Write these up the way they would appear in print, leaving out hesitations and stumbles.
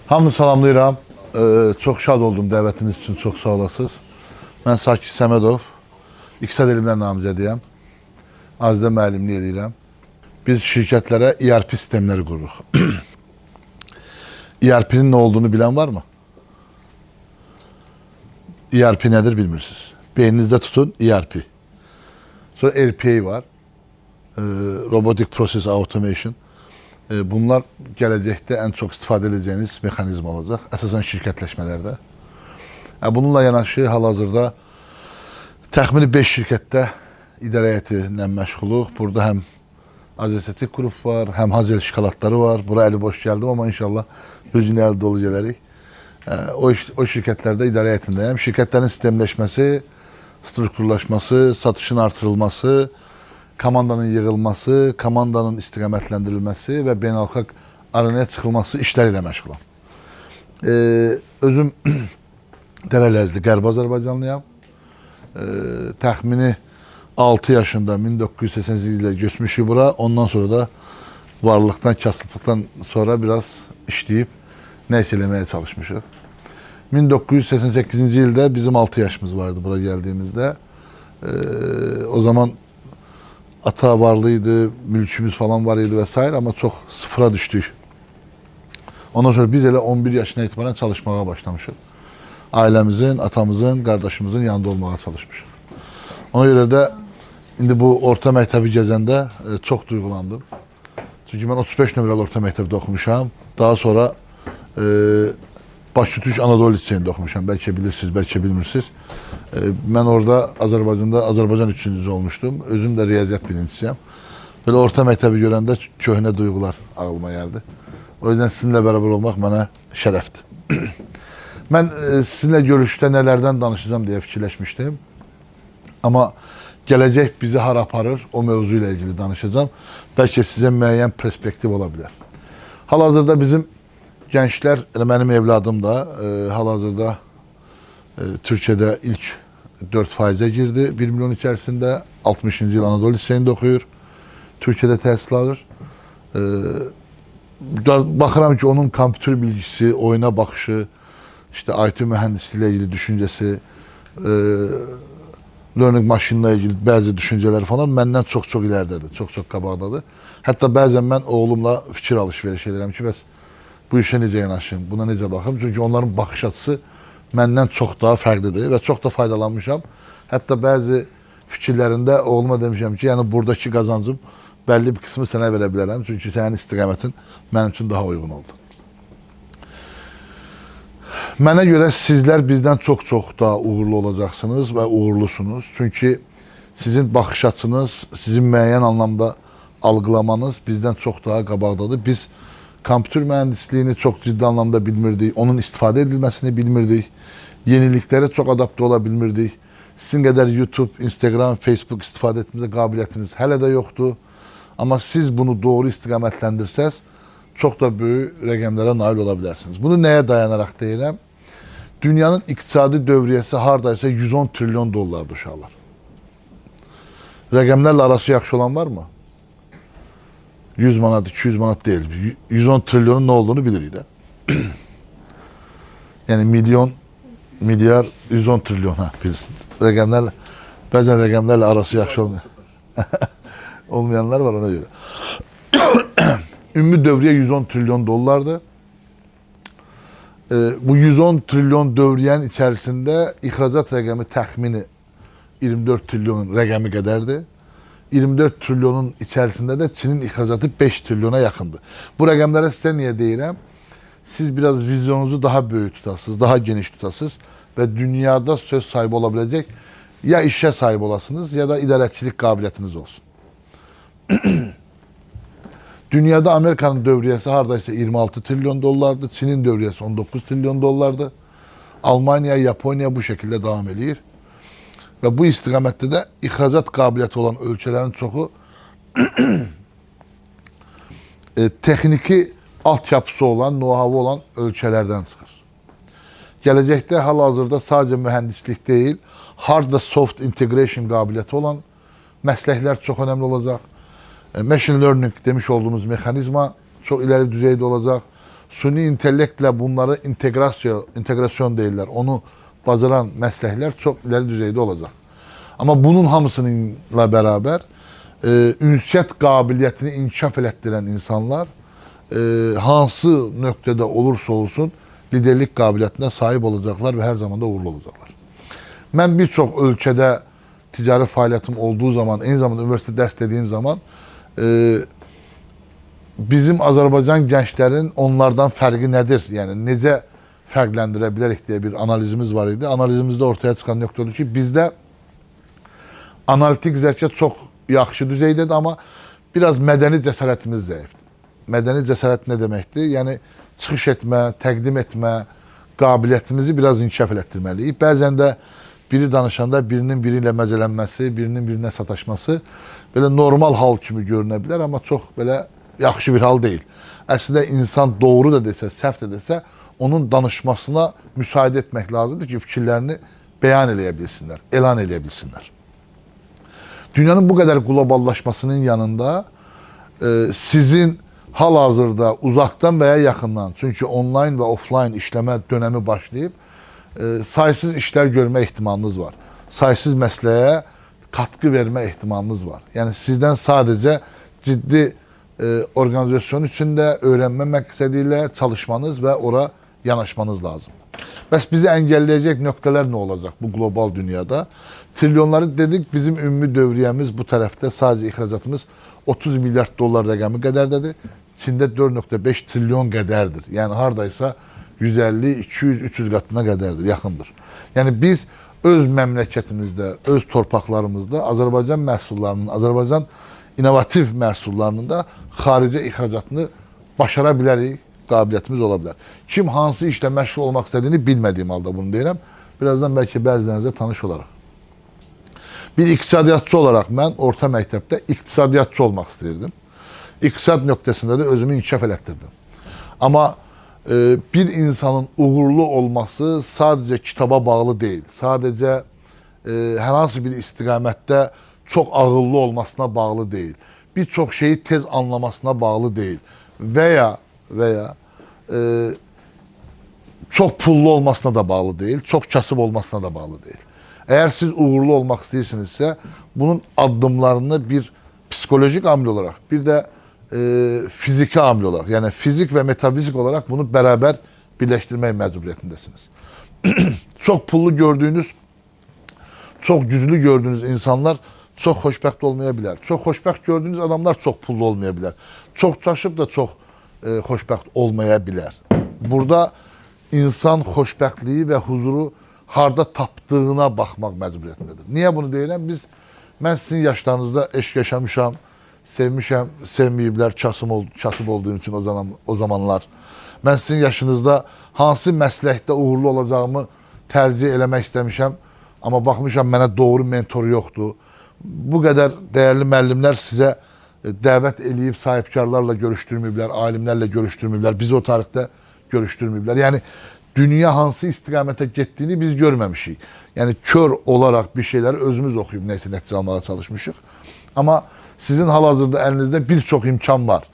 Hamını salamlayıram. Çox şad oldum dəvətiniz üçün, çox sağ olasınız. Mən Sakit Səmədov, İqtisad Elmlər namizədiyəm. Azdə müəllimlik edirəm. Biz şirkətlərə ERP sistemləri qururuq. ERP'nin nə olduğunu bilən var mı? ERP nədir bilmirsiniz. Beyninizdə tutun ERP. Sonra RPA var. Robotic Process Automation. Bunlar gələcəkdə ən çox istifadə edəcəyiniz mexanizm olacaq. Əsasən şirkətləşmələrdə. Bununla yanaşı hal-hazırda təxmini 5 şirkətdə idarə heyətinlə məşğuluq. Burada həm Aziosetik qrup var, həm Hazel şokoladları var. Bura əli boş gəldim, amma inşallah bir gün əli dolu gələrik. O şirkətlərdə idarə heyətindəyəm. Şirkətlərin sistemləşməsi, strukturlaşması, satışın artırılması, komandanın yığılması, komandanın istiqamətləndirilməsi və beynəlxalq arenaya çıxılması işləri ilə məşğulam. Özüm Dərələzli, Qərbi Azərbaycanlıyam. Təxmini 6 yaşında 1980 ildə göçmüşük bura. Ondan sonra da varlıqdan, kasıblıqdan sonra biraz işləyib nəyisə eləməyə çalışmışıq. 1988-ci ildə bizim 6 yaşımız vardı bura gəldiyimizdə. O zaman ata varlıydı, mülkümüz falan var idi vesaire ama çok sıfıra düştük. Ondan sonra biz elə 11 yaşına itibaren çalışmaya başlamışıq. Ailemizin, atamızın, kardeşimizin yanında olmaya çalışmışıq. Ona göre de indi bu orta məktəbi gəzəndə çok duygulandım. Çünkü ben 35 nömrəli orta məktəbdə oxumuşam. Daha sonra Başçı Anadolu Liseyində oxumuşam. Belki bilirsiniz, belki bilmirsiniz. Ben orada Azərbaycanda Azərbaycan üçüncüsü olmuştum. Özüm de riyaziyyat birincisiyəm. Böyle orta məktəbi görəndə köhnə duygular ağlıma geldi. O yüzden sizinle beraber olmak bana şərəfdir. Ben sizinle görüşte nelerden danışacağım diye fikirləşmişdim. Ama gələcək bizi hara aparır, o mövzuyla ilgili danışacağım. Belki size müəyyən perspektiv olabilir. Hal-hazırda bizim gençler, benim evladım da hal-hazırda Türkiye'de ilk 4%'e girdi. 1 milyon içerisinde 60. yıl Anadolu Liseyində oxuyur. Türkiye'de təhsil alır. Baxıram ki, onun kompüter bilgisi, oyuna baxışı, işte IT mühendisliği ile ilgili düşüncesi, learning maşinlə ilgili bəzi düşünceler falan məndən çox-çox iləridədir, çox-çox qabaqdadır. Hətta bəzən mən oğlumla fikir alış-veriş edirəm ki, bəs bu işe necə yanaşım, buna necə baxım? Çünki onların baxış açısı məndən çox daha fərqlidir və çox da faydalanmışam. Hətta bəzi fikirlərində oğluma demişəm ki, yəni buradakı qazancım bəlli bir qismi sənə verə bilərəm. Çünki sənin istiqamətin mənim üçün daha uyğun oldu. Mənə görə sizlər bizdən çox-çox daha uğurlu olacaqsınız və uğurlusunuz. Çünki sizin baxış açınız, sizin müəyyən anlamda algılamanız bizdən çox daha qabaqdadır. Biz kompüter mühendisliyini çok ciddi anlamda bilmirdik. Onun istifade edilmesini bilmirdik. Yeniliklere çok adapte olabilmirdik. Sizin kadar YouTube, Instagram, Facebook istifade etmemize kabiliyetiniz hələ də yoxdur. Ama siz bunu doğru istiqamətləndirsəz, çok da böyük rəqəmlərə nail olabilirsiniz. Bunu neye dayanarak deyirəm? Dünyanın iqtisadi dövriyyəsi hardaysa 110 trilyon dollardır uşaqlar. Rəqəmlərlə arası yaxşı olan var mı? 100 manat, 200 manat değil. 110 trilyonun ne olduğunu bilirik de. Yani milyon, milyar, 110 trilyon. Rəqəmlərlə, bəzən rəqəmlərlə arası yaxşı olmuyor. Olmayanlar var ona göre. Ümumi dövriye 110 trilyon dollardı. Bu 110 trilyon dövriyenin içerisinde ihracat rəqəmi təxmini 24 trilyon rəqəmi qədərdir. 24 trilyonun içerisinde de Çin'in ihracatı 5 trilyona yakındı. Bu rəqəmlərə sizə niye deyirəm? Siz biraz vizyonunuzu daha büyük tutasınız, daha geniş tutasınız ve dünyada söz sahibi olabilecek ya işe sahip olasınız ya da idarəçilik qabiliyyətiniz olsun. Dünyada Amerika'nın dövriyesi hardaysa 26 trilyon dollardı, Çin'in dövriyesi 19 trilyon dollardı. Almanya, Japonya bu şekilde devam ediyor. Ve bu istiqamətdə də ihracat qabiliyyəti olan ölkələrin çoxu texniki altyapısı olan, know-how olan ölkələrdən çıxır. Gələcəkdə hal-hazırda sadəcə mühəndislik deyil, hard və soft integration qabiliyyəti olan məsləklər çox önəmli olacaq. Machine learning demiş olduğumuz mexanizma çox ileri düzeyde olacaq. Süni intellektlə bunları integrasyon deyirlər. Onu bacaran məsləklər çox ileri düzeydə olacaq. Amma bunun hamısıyla bərabər ünsiyyət qabiliyyətini inkişaf elətdirən insanlar hansı nöqtədə olursa olsun liderlik qabiliyyətinə sahib olacaqlar və hər zaman da uğurlu olacaqlar. Mən bir çox ölkədə ticari fəaliyyətim olduğu zaman, eyni zamanda üniversite dərs dediyim zaman bizim Azərbaycan gənclərin onlardan fərqi nədir? Yəni necə fərqləndirə bilərik deyə bir analizimiz var idi. Analizimizdə ortaya çıxan nöqtədir ki, bizdə analitik zəka çox yaxşı düzeydədir, amma biraz mədəni cəsarətimiz zəifdir. Mədəni cəsarət nə deməkdir? Yəni çıxış etmə, təqdim etmə qabiliyyətimizi biraz inkişaf elətdirməliyik. Bəzən də biri danışanda birinin biri ilə məzələnməsi, birinin birinə sataşması belə normal hal kimi görünə bilər, amma çox belə yaxşı bir hal deyil. Əslində insan doğru da desə, səhv də desə, onun danışmasına müsaade etmək lazımdır ki, fikirlərini bəyan eləyə bilsinlər, elan eləyə bilsinlər. Dünyanın bu qədər qloballaşmasının yanında sizin hal-hazırda uzaqdan və ya yaxından, çünki onlayn və offlayn işləmə dönəmi başlayıb, saysız işlər görmə ehtimalınız var. Saysız məsələyə katkı vermə ehtimalınız var. Yəni sizdən sadəcə ciddi organizasyon içində öyrənmə məqsədi ilə çalışmanız və ora yanaşmanız lazımdır. Bəs bizi əngəlləyəcək nöqtələr nə olacaq bu qlobal dünyada? Trilyonları dedik, bizim ümumi dövriyyəmiz bu tərəfdə sadəcə ixracatımız 30 milyard dollar rəqəmi qədərdədir. Çində 4,5 trilyon qədərdir. Yəni haradaysa 150, 200, 300 qatına qədərdir, yaxındır. Yəni biz öz məmləkətimizdə, öz torpaqlarımızda Azərbaycan məhsullarının, Azərbaycan inovativ məhsullarının da xaricə ixracatını başara bilərik, qabiliyyətimiz ola bilər. Kim hansı işlə məşğul olmaq istədiyini bilmədiyim halda bunu deyirəm. Birazdan bəlkə bəzilərinizə tanış olaraq. Bir iqtisadiyyatçı olaraq mən orta məktəbdə iqtisadiyyatçı olmaq istəyirdim. İqtisad nöqtəsində də özümü inkişaf elətdirdim. Amma bir insanın uğurlu olması sadəcə kitaba bağlı deyil. Sadəcə hər hansı bir istiqamətdə çox ağıllı olmasına bağlı deyil. Bir çox şeyi tez anlamasına bağlı deyil. Və ya çox pullu olmasına da bağlı deyil, çox kasıb olmasına da bağlı deyil. Əgər siz uğurlu olmaq istəyirsinizsə, bunun addımlarını bir psikolojik amil olaraq, bir də fiziki amil olaraq, yəni fizik və metafizik olaraq bunu bərabər birləşdirmək məcburiyyətindəsiniz. Çox pullu gördüyünüz, çox güclü gördüyünüz insanlar çox xoşbəxt olmaya bilər. Çox xoşbəxt gördüyünüz adamlar çox pullu olmaya bilər. Çox çaşıb da çox xoşbəxt olmaya bilər. Burada insan xoşbəxtliyi və huzuru harda tapdığına baxmaq məcburiyyətindədir. Niyə bunu deyirəm? Mən sizin yaşlarınızda eşq yaşamışam, sevmişəm, sevməyiblər, kasıb olduğum üçün o zamanlar. Mən sizin yaşınızda hansı məsləkdə uğurlu olacağımı tərcih eləmək istəmişəm, amma baxmışam mənə doğru mentor yoxdur. Bu qədər dəyərli müəllimlər sizə dəvət eləyib sahibkarlarla görüşdürməyiblər, alimlərlə görüşdürməyiblər, bizi o tarixdə görüşdürməyiblər. Yəni, dünya hansı istiqamətə getdiyini biz görməmişik. Yəni, kör olaraq bir şeyləri özümüz oxuyub neysə nəticə almağa çalışmışıq. Amma sizin hal-hazırda əlinizdə bir çox imkan var.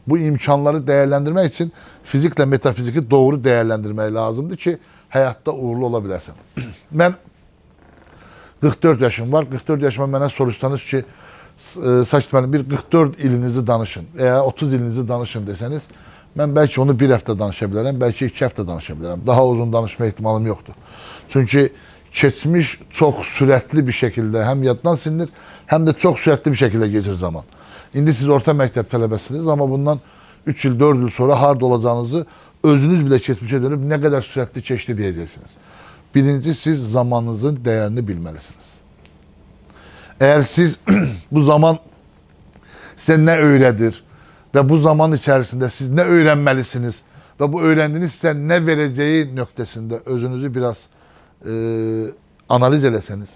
Bu imkanları dəyərləndirmək üçün fiziklə metafiziki doğru dəyərləndirmək lazımdır ki, həyatda uğurlu ola bilərsən. Mən 44 yaşım var. 44 yaşıma mənə soruşsanız ki, Sakit müəllim, bir 44 ilinizi danışın, veya 30 ilinizi danışın desəniz, mən bəlkə onu bir həftə danışa bilərəm, bəlkə 2 həftə danışa bilərəm. Daha uzun danışma ehtimalım yoxdur. Çünki keçmiş çox sürətli bir şəkildə həm yaddan silinir, həm də çox sürətli bir şəkildə geçir zaman. İndi siz orta məktəb tələbəsiniz, amma bundan 3 il, 4 il sonra harada olacağınızı özünüz bile keçmişə dönüb nə qədər sürətli keçdi deyəcəksiniz. Birinci, siz zamanınızın dəyərini bilməlisiniz. Eğer siz bu zaman size ne öğretir ve bu zaman içerisinde siz ne öğrenmelisiniz ve bu öğrendiğiniz size ne vereceği noktasında özünüzü biraz analiz etseniz,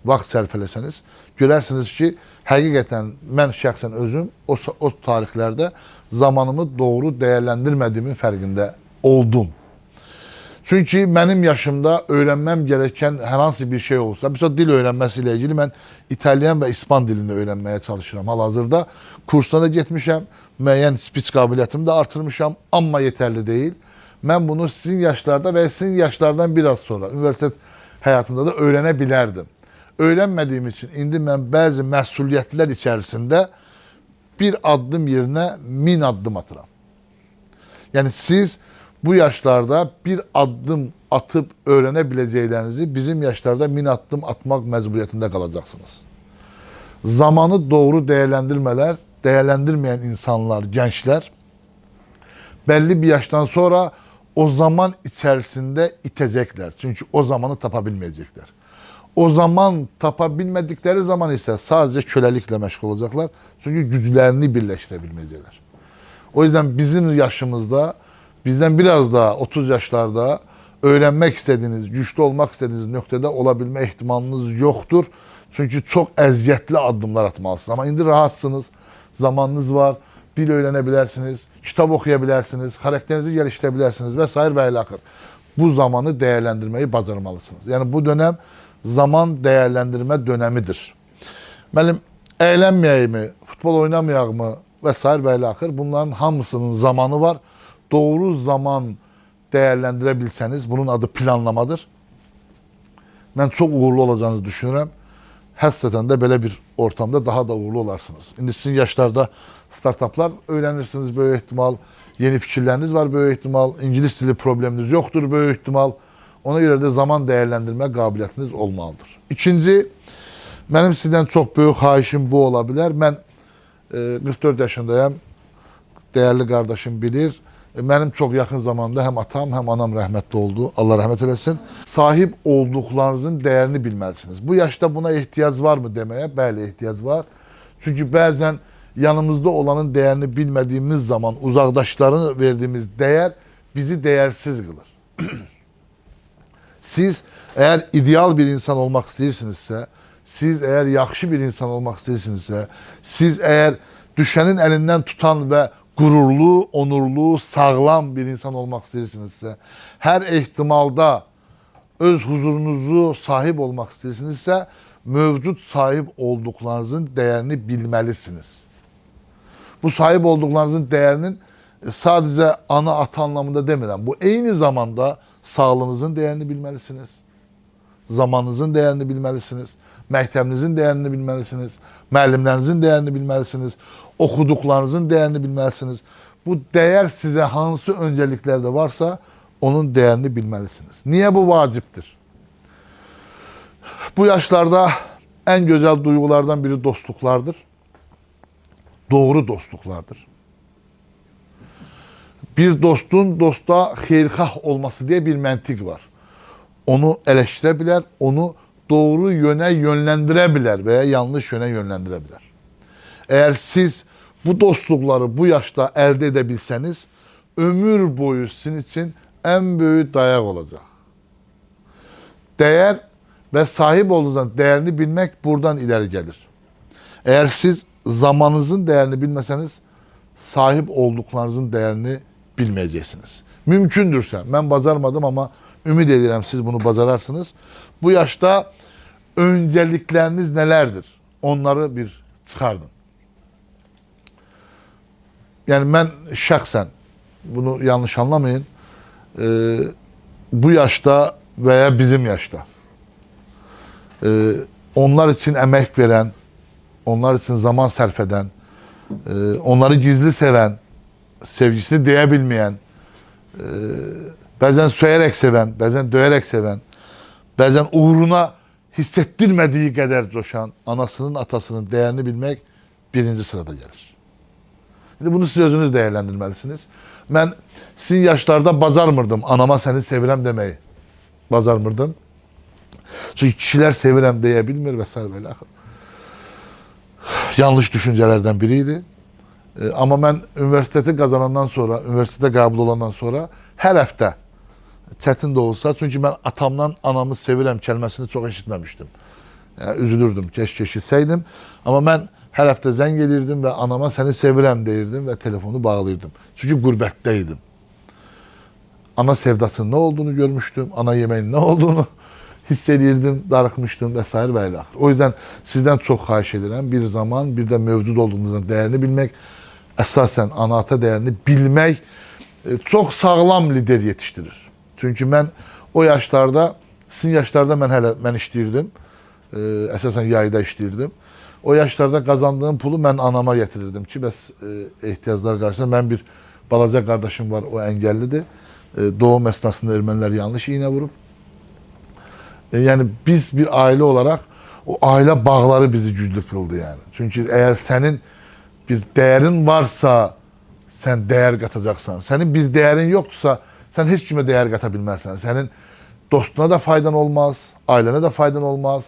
vaxt sərf eləsəniz, görərsiniz ki, həqiqətən mən şəxsən özüm o tarixlərdə zamanımı doğru dəyərləndirmədiyimin fərqində oldum. Çünki mənim yaşımda öyrənməm gerəkən hər hansı bir şey olsa, mesela dil öyrənməsi ilə ilgili mən İtalyan və İspan dilini öyrənməyə çalışıram. Hal-hazırda kursuna da getmişəm, müəyyən speech qabiliyyətimi də artırmışam, amma yetərli deyil. Mən bunu sizin yaşlarda və sizin yaşlardan biraz sonra universitet həyatında da öyrənə bilərdim. Öyrənmədiyim için indi mən bəzi məsuliyyətlər içərisində bir addım yerinə 1000 addım atıram. Yəni siz bu yaşlarda bir addım atıp öğrenebileceğlerinizi bizim yaşlarda 1000 addım atmak mecburiyetinde kalacaksınız. Zamanı doğru değerlendirmeyen insanlar, gençler belli bir yaştan sonra o zaman içerisinde itecekler. Çünkü o zamanı tapabilmeyecekler. O zaman tapabilmedikleri zaman ise sadece kölelikle meşgul olacaklar. Çünkü güçlerini birleştirebilmeyecekler. O yüzden bizim yaşımızda bizden biraz daha 30 yaşlarda öğrenmek istediğiniz, güçlü olmak istediğiniz noktada olabilme ihtimaliniz yoktur. Çünkü çok əziyyətli adımlar atmalısınız. Ama indi rahatsınız, zamanınız var, dil öğrenebilirsiniz, kitap okuyabilirsiniz, karakterinizi geliştirebilirsiniz vesaire ve ilahir. Bu zamanı değerlendirmeyi bacarmalısınız. Yani bu dönem zaman değerlendirme dönemidir. Benim eğlenmeyeyim, futbol oynamayayım mı vesaire ve ilahir. Bunların hamısının zamanı var. Doğru zaman değerlendirebilseniz, bunun adı planlamadır. Ben çok uğurlu olacağınızı düşünürüm. Həssətən də belə bir ortamda daha da uğurlu olarsınız. İndi sizin yaşlarda startuplar öğrenirsiniz böyük ihtimal. Yeni fikirleriniz var böyük ihtimal. İngiliz dili probleminiz yoktur böyük ihtimal. Ona göre de zaman değerlendirme kabiliyetiniz olmalıdır. İkinci, benim sizden çok büyük xahişim bu olabilir. Ben 44 yaşındayım. Değerli kardeşim bilir. Benim çok yakın zamanda hem atam hem anam rahmetli oldu. Allah rahmet eylesin. Sahip olduklarınızın değerini bilmelisiniz. Bu yaşta buna ihtiyaç var mı demeye? Bəli, ihtiyaç var. Çünkü bazen yanımızda olanın değerini bilmediğimiz zaman uzakdaşların verdiğimiz değer bizi değersiz kılır. Siz eğer ideal bir insan olmak istəyirsinizsə, siz eğer yaxşı bir insan olmak istəyirsinizsə, siz eğer düşenin elinden tutan ve gururlu, onurlu, sağlam bir insan olmak istəyirsinizsə, her ihtimalda öz huzurunuzu sahip olmak istəyirsinizsə, mövcud sahip olduklarınızın değerini bilmelisiniz. Bu sahip olduklarınızın değerinin sadece ana ata anlamında demirəm. Bu eyni zamanda sağlığınızın değerini bilmelisiniz. Zamanınızın değerini bilmelisiniz. Məktəbinizin değerini bilmelisiniz. Müəllimlərinizin değerini bilmelisiniz. Okuduklarınızın değerini bilmelisiniz. Bu değer size hansı önceliklerde varsa onun değerini bilmelisiniz. Niye bu vaciptir? Bu yaşlarda en güzel duygulardan biri dostluklardır. Doğru dostluklardır. Bir dostun dosta xeyirxah olması diye bir məntiq var. Onu eleştirebilir, onu doğru yöne yönlendirebilir veya yanlış yöne yönlendirebilir. Eğer siz bu dostlukları bu yaşta elde edebilseniz, ömür boyu sizin için en büyük dayak olacak. Değer ve sahip olduğunuzdan değerini bilmek buradan ileri gelir. Eğer siz zamanınızın değerini bilmeseniz, sahip olduklarınızın değerini bilmeyeceksiniz. Mümkündürse, ben bacarmadım ama ümid edirəm siz bunu bacararsınız. Bu yaşta öncelikleriniz nelerdir? Onları bir çıxardın. Yani ben şəxsən, bunu yanlış anlamayın, bu yaşta veya bizim yaşta onlar için emek veren, onlar için zaman sərf eden, onları gizli seven, sevgisini deyebilmeyen, bazen söyərək seven, bazen döyərək seven, bazen uğruna hissettirmediği kadar coşan anasının, atasının değerini bilmek birinci sırada gelir. Şimdi bunu siz özünüz değerlendirmelisiniz. Ben sizin yaşlarda bacarmırdım anama seni sevirəm demeyi. Bacarmırdım. Çünkü kişiler sevirəm deyebilmir vesaire böyle. Yanlış düşüncelerden biriydi. Ama ben üniversiteti kazanandan sonra, üniversitede kabul olandan sonra her hafta çətin de olsa, çünkü ben atamdan anamı sevirəm kəlməsini çok eşitmemiştim. Yani üzülürdüm, keşke eşitseydim. Ama ben her hafta zəng edirdim ve anama seni sevirəm deyirdim ve telefonu bağlıyordum. Çünkü qürbətdəydim. ana sevdasının ne olduğunu görmüştüm. Ana yemeğin ne olduğunu hissedirdim, darıxmışdım və s. və ilə. O yüzden sizden çok xahiş edirəm. Bir zaman, bir de mövcud olduğunuzun değerini bilmek, esasen ana ata değerini bilmek çok sağlam lider yetiştirir. Çünkü ben o yaşlarda, sizin yaşlarda mən işləyirdim. Esasen yayda işləyirdim. O yaşlarda kazandığım pulu ben anama getirirdim ki, bəs ehtiyaclar karşısında ben bir balaca kardeşim var, o engellidir. Doğum esnasında Ermeniler yanlış iğne vurup. Yani biz bir aile olarak o aile bağları bizi güçlü kıldı yani. Çünkü eğer senin bir değerin varsa sen değer katacaksan, senin bir değerin yoksa sen hiç kime değer katabilmezsen, senin dostuna da faydan olmaz, ailene de faydan olmaz,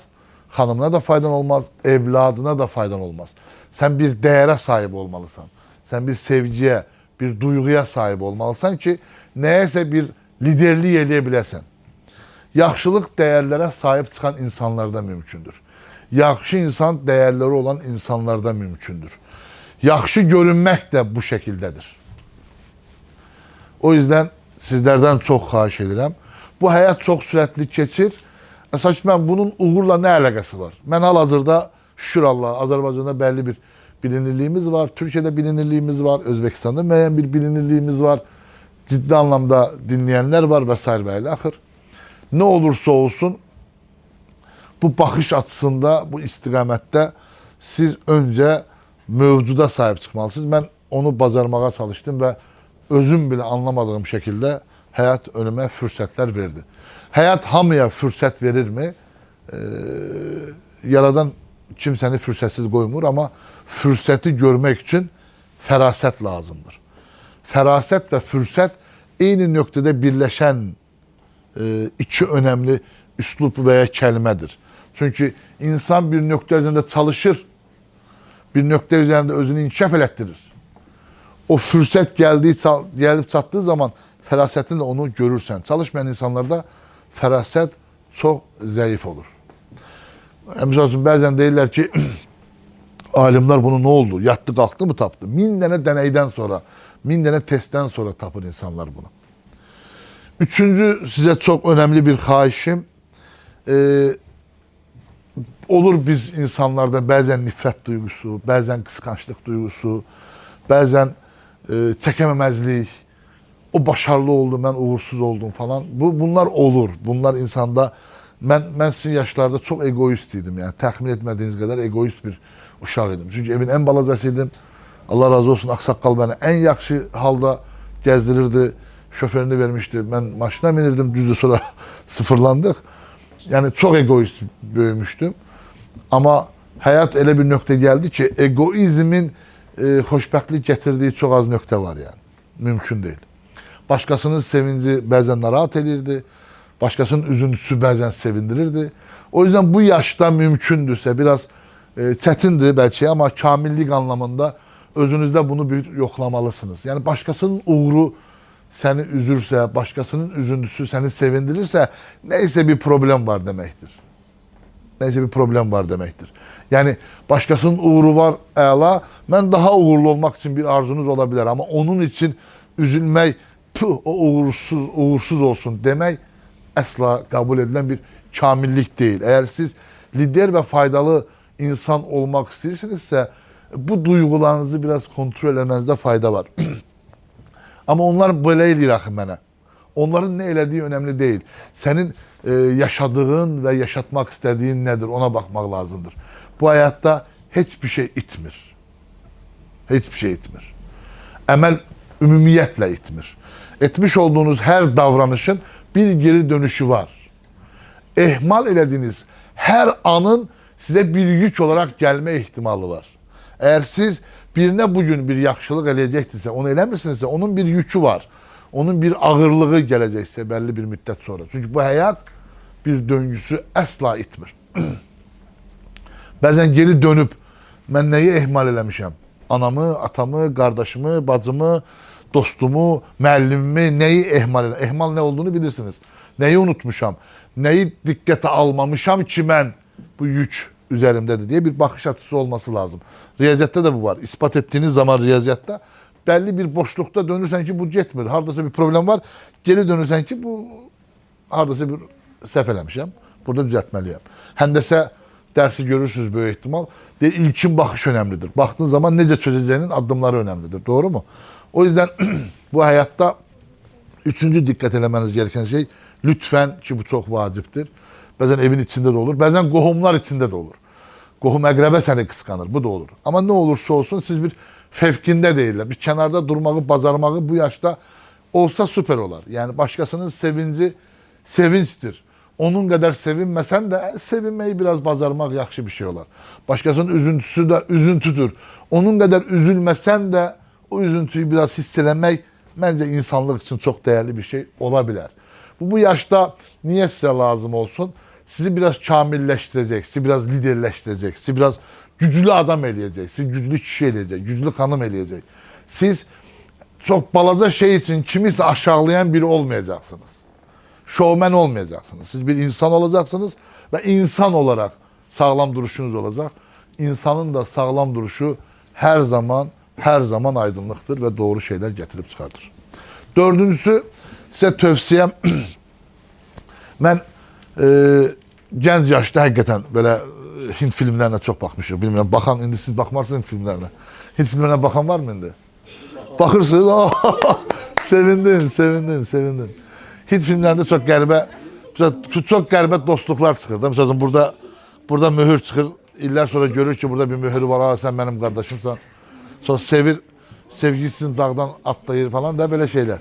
hanımına da faydan olmaz, evladına da faydan olmaz. Sen bir değere sahip olmalısın. Sen bir sevgiye, bir duyguya sahip olmalısın ki neyse bir liderliği eleyebilesin. Yaxşılıq değerlere sahip çıkan insanlarda mümkündür. Yaxşı insan değerleri olan insanlarda mümkündür. Yaxşı görünmek de bu şekildedir. O yüzden sizlerden çok xahiş edirəm. Bu hayat çok süratli keçir. Əsas mən bunun uğurla nə əlaqəsi var? Mən hal-hazırda şükür Allah, Azərbaycanda bəlli bir bilinirliğimiz var. Türkiye'de bilinirliğimiz var. Özbekistan'da müəyyən bir bilinirliğimiz var. Ciddi anlamda dinleyenler var vesaire və ilə axır. Ne olursa olsun bu bakış açısında, bu istiqamətdə siz önce mövcuda sahip çıkmalısınız. Ben onu bacarmağa çalıştım ve özüm bile anlamadığım şekilde hayat önüme fürsətlər verdi. Hayat hamıya fürsət verir mi? Yaradan kimsəni fürsətsiz qoymur, ama fürsəti görmek için fərasət lazımdır. Fərasət ve fürsət eyni nöqtədə birləşən iki önemli üslup veya kelimedir. Çünkü insan bir nokta üzerinde çalışır, bir nokta üzerinde özünü inkişaf ettirir. O fırsat gelip çattığı zaman ferasetinle onu görürsen. Çalışmayan insanlarda feraset çok zayıf olur. Misal üçün bazen deyirlər ki, alimler bunu ne oldu? Yattı kalktı mı taptı? 1000 tane deneyden sonra, 1000 tane testten sonra tapır insanlar bunu. Üçüncü size çok önemli bir xahişim. Olur biz insanlarda bazen nifret duygusu, bazen kıskançlık duygusu, bazen çekememezlik, o başarılı oldu, ben uğursuz oldum falan. Bunlar olur. Bunlar insanda, ben sizin yaşlarda çok egoist idim. Yani tahmin etmediğiniz kadar egoist bir uşaq idim. Çünkü evin en balacasıydım. Allah razı olsun, aksaqqal beni en yaxşı halda gezdirirdi. Şoförünü vermişti. Ben maşına binirdim. Düzdür, sonra sıfırlandık. Yani çok egoist büyümüştüm. Ama hayat öyle bir nokta geldi ki egoizmin xoşbəxtlik getirdiği çok az nokta var yani. Mümkün değil. Başkasının sevinci bazen narahat edirdi. Başkasının üzüntüsü bazen sevindirirdi. O yüzden bu yaşta mümkündürse biraz çetindir belki ama kamillik anlamında özünüzde bunu bir yoklamalısınız. Yani başkasının uğru seni üzürse, başkasının üzüntüsü seni sevindirirse neyse bir problem var demektir. Neyse bir problem var demektir. Yani başkasının uğru var, əla. Ben daha uğurlu olmak için bir arzunuz olabilir ama onun için üzülmek, o uğursuz olsun demek asla kabul edilen bir kamillik değil. Eğer siz lider ve faydalı insan olmak istiyorsanızsa bu duygularınızı biraz kontrol etmenizde fayda var. Ama onlar böyle edir axı mənə. Onların ne elediği önemli değil. Senin yaşadığın ve yaşatmak istediğin nedir ona bakmak lazımdır. Bu hayatta hiçbir şey itmir. Hiçbir şey itmir. Emel ümumiyetle itmir. Etmiş olduğunuz her davranışın bir geri dönüşü var. İhmal elediğiniz her anın size bir yük olarak gelme ihtimali var. Eğer siz birine bugün bir yaxşılıq eləyəcəkdirsə, onu eləmirsinizsə, onun bir yükü var. Onun bir ağırlığı gələcəksə belli bir müddət sonra. Çünkü bu hayat bir döngüsü asla itmir. Bazen geri dönüp mən nəyi ihmal eləmişəm? Anamı, atamı, kardeşimi, bacımı, dostumu, müəllimimi neyi ihmal eləmişəm? İhmal ne olduğunu bilirsiniz. Neyi unutmuşam? Neyi dikkate almamışam ki ben bu yük üzerimdedir diye bir bakış açısı olması lazım. Riyaziyyatda da bu var. İspat ettiğiniz zaman riyaziyatta bəlli bir boşluqda dönürsən ki, bu getmir. Hardasa bir problem var. Geri dönürsən ki, bu hardasa bir səhv eləmişəm. Burada düzəltməliyəm. Həndəsə dərsi görürsünüz böyük ehtimal. İlkin baxış önəmlidir. Baxdığın zaman necə çözəcəyinin addımları önəmlidir. Doğru mu? O yüzden bu həyatda üçüncü diqqət eləməniz gereken şey, lütfen ki bu çok vacibdir. Bəzən evin içində də olur, bəzən qohumlar içində də olur. Qohum əqrəbə səni qısqanır, bu da olur. Amma nə olursa olsun siz bir fevkində deyirlər. Bir kənarda durmağı, bacarmağı bu yaşta olsa süper olar. Yəni başqasının sevinci sevinçdir. Onun qədər sevinməsən də sevinməyi biraz bacarmaq yaxşı bir şey olar. Başqasının üzüntüsü də üzüntüdür. Onun qədər üzülməsən də o üzüntüyü biraz hiss eləmək məncə insanlıq üçün çox dəyərli bir şey ola bilər. Bu yaşta niyə sizə lazım olsun? Sizi biraz kamilleştirecek, sizi biraz liderleştirecek, sizi biraz güclü adam eləyəcək, sizi güclü kişi eləyəcək, güclü xanım eləyəcək. Siz çok balaca şey için kimisə aşağılayan biri olmayacaksınız. Şovmen olmayacaksınız. Siz bir insan olacaksınız ve insan olarak sağlam duruşunuz olacak. İnsanın da sağlam duruşu her zaman aydınlıktır ve doğru şeyler getirip çıkartır. Dördüncüsü size tövsiyem ben genç yaşta hakikaten böyle Hint filmlerine çok bakmışım. Bilmiyorum bakan indi siz bakmarsınız Hint filmlerine. Hint filmlerine bakan var mı indi? Bakırsınız. Sevindim. Hint filmlerinde çok qəribə dostluklar çıkır. Mesela burada mühür çıkır. İller sonra görür ki burada bir mühürü var. Sen benim kardeşimsen. Sonra sevgilisini dağdan atlayır falan da böyle şeyler.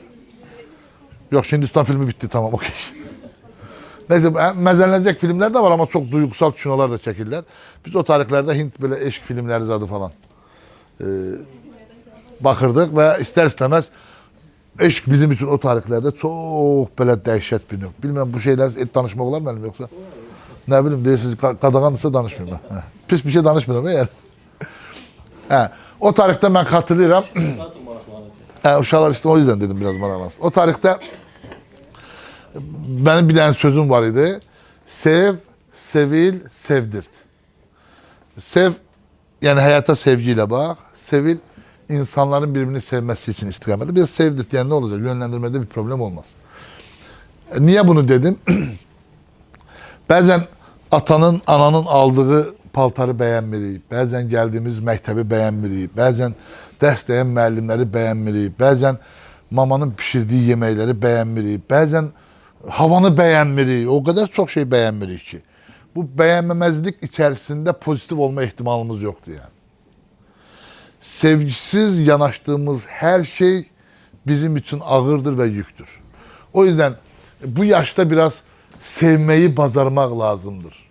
Yok şimdi Hindistan filmi bitti tamam okey. Neyse məzələnəcək filmler de var ama çok duygusal kinolar da çekirlər. Biz o tarihlerde Hint böyle eşk filmleri zadı falan bakırdık ve ister istemez eşk bizim için o tarihlerde çok böyle dehşet bir nöqtə. Bilmem bu şeyler danışmaq olar mı yoksa? Ne bileyim deyirsiniz qadağansa danışmıyorum ben. Pis bir şey danışmıyorum yani. O tarihte ben hatırlayıram. Uşaqlar işte o yüzden dedim biraz maraqlansın. O tarihte benim bir tane sözüm var idi. Sev, sevil, sevdirt. Sev, yani hayata sevgiyle bak. Sevil, insanların birbirini sevmesi için istikamet. Biraz sevdirt yani ne olacak? Yönlendirmede bir problem olmaz. Niye bunu dedim? Bazen atanın, ananın aldığı paltarı bəyənmirik. Bəzən gəldiğimiz məktəbi bəyənmirik. Bəzən dərs deyən müəllimləri bəyənmirik. Bəzən mamanın pişirdiği yeməkləri bəyənmirik. Bəzən havanı bəyənmirik. O kadar çok şey bəyənmirik ki. Bu bəyənməməzlik içerisinde pozitif olma ihtimalımız yoktu yani. Sevgisiz yanaştığımız her şey bizim için ağırdır ve yüktür. O yüzden bu yaşta biraz sevmeyi bacarmak lazımdır.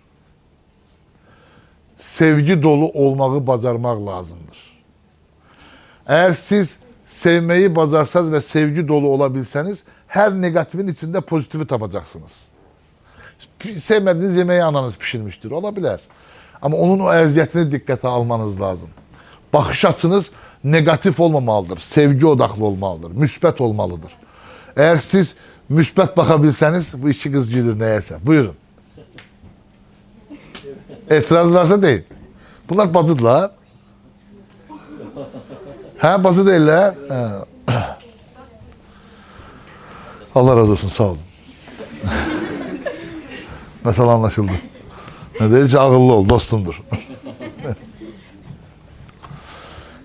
Sevgi dolu olmağı bacarmak lazımdır. Eğer siz sevmeyi bacarsanız ve sevgi dolu olabilseniz her negatifin içinde pozitifi tapacaksınız. Sevmediğiniz yemeği ananız pişirmiştir. Olabilir. Ama onun o əziyyətini dikkate almanız lazım. Baxış açınız negatif olmamalıdır. Sevgi odaklı olmalıdır. Müsbət olmalıdır. Eğer siz müsbət bakabilseniz bu iki kız gülür neyse. Buyurun. Etiraz varsa deyin. Bunlar bacıdırlar. Ha bacı değiller. Ha. Allah razı olsun sağ olun. Mesela anlaşıldı. Ne deyince ağıllı ol dostumdur.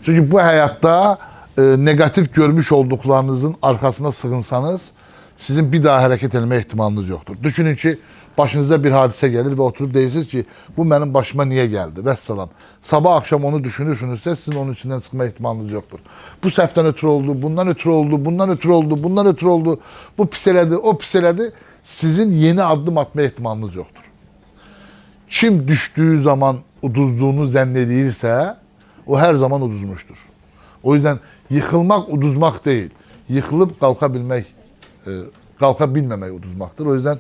Çünkü bu hayatta negatif görmüş olduklarınızın arkasına sığınsanız sizin bir daha hareket etme ihtimaliniz yoktur. Düşünün ki başınıza bir hadise gelir ve oturup deyirsiniz ki bu benim başıma niye geldi? Vesselam. Sabah akşam onu düşünürsünüzse sizin onun içinden çıkma ihtimaliniz yoktur. Bu səhvdən ötürü oldu, bundan ötürü oldu, bundan ötürü oldu, bundan ötürü oldu. Bu piseledi, o piseledi. Sizin yeni adım atma ihtimaliniz yoktur. Kim düştüğü zaman uduzduğunu zannedilirse o her zaman uduzmuştur. O yüzden yıkılmak uduzmak değil. Yıkılıp kalkabilmemek uduzmaktır. O yüzden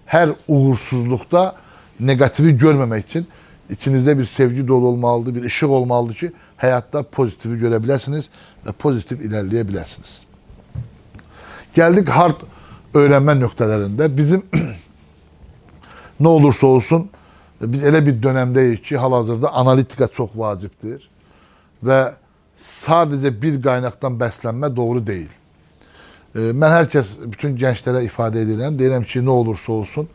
her uğursuzlukta negatifi görmemek için içinizde bir sevgi dolu olmalıdır, bir ışık olmalıdır ki hayatta pozitifi görebilirsiniz ve pozitif ilerleyebilirsiniz. Geldik hard öğrenme noktalarında. Bizim ne olursa olsun biz elə bir dönemdeyiz ki hal-hazırda analitika çok vaciptir ve sadəcə bir qaynaqdan bəslənmə doğru deyil. Mən hər kəs, bütün gənclərə ifadə edirəm. Deyirəm ki, nə olursa olsun,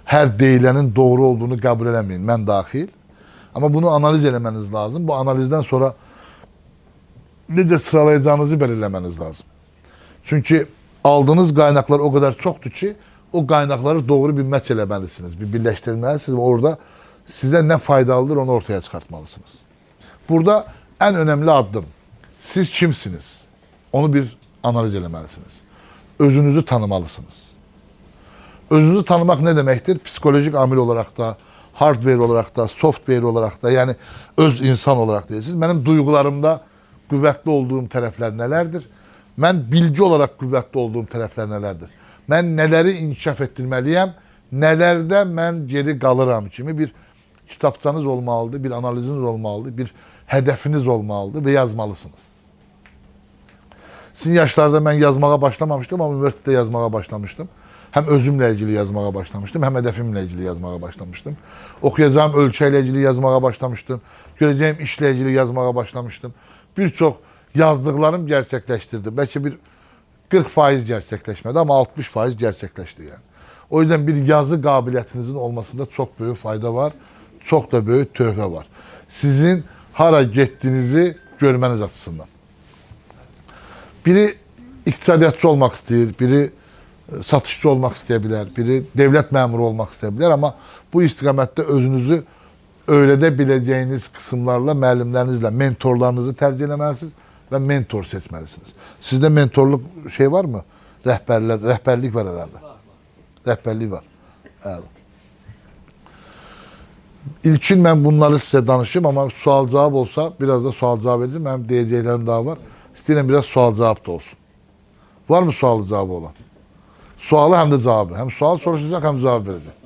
hər deyilənin doğru olduğunu qəbul eləməyin, mən daxil. Amma bunu analiz eləməniz lazım. Bu analizdən sonra necə sıralayacağınızı belirləməniz lazım. Çünki aldığınız qaynaqlar o qədər çoxdur ki, o qaynaqları doğru bir məç eləməlisiniz, bir birləşdirməlisiniz və orada sizə nə faydalıdır onu ortaya çıxartmalısınız. Burada ən önəmli addım, siz kimsiniz? Onu bir analiz eləməlisiniz. Özünüzü tanımalısınız. Özünüzü tanımaq nə deməkdir? Psikolojik amil olaraq da, hardware olaraq da, software olaraq da, yəni öz insan olaraq deyirsiniz. Mənim duyğularımda qüvvətli olduğum tərəflər nələrdir? Mən bilgi olaraq qüvvətli olduğum tərəflər nələrdir? Mən nələri inkişaf etdirməliyəm? Nələrdə mən geri qalıram kimi bir kitabçanız olmalıdır, bir analiziniz olmalıdır, bir hədəfiniz olmalıdır və yazmalısınız. Sizin yaşlarda mən yazmağa başlamamışdım, amma üniversitede yazmağa başlamışdım. Həm özümlə ilgili yazmağa başlamışdım, həm hədəfimlə ilgili yazmağa başlamışdım. Oxuyacağım ölkə ilə ilgili yazmağa başlamışdım. Görəcəyim işlə ilgili yazmağa başlamışdım. Bir çox yazdıqlarım gerçəkləşdirdi. Bəlkə bir 40% gerçəkləşmədi, amma 60% gerçəkləşdi yəni. O yüzden bir yazı qabiliyyətinizin olmasında çox böyük fayda var, çox da böyük töhfə var. Sizin hara getdiyinizi görməniz açısından. Biri iqtisadiyyatçı olmaq istəyir, biri satışçı olmaq istəyə bilər, biri devlət məmuru olmaq istəyə bilər, amma bu istiqamətdə özünüzü öyrədə biləcəyiniz qısımlarla, müəllimlərinizlə, mentorlarınızı tərcih eləməlisiniz və mentor seçməlisiniz. Sizdə mentorluq şey varmı? Rəhbərlik var herhalde. Rəhbərlik var. Əla. İlkin mən bunları sizə danışım, amma sual-cavab olsa, biraz da sual-cavab edəcəm. Mənim deyəcəklərim daha var. İstəyirəm biraz sual-cavab da olsun. Var mı sualı-cavabı olan? Sualı həm də cavabı. Həm sual soruşacaq, həm cavab verəcək.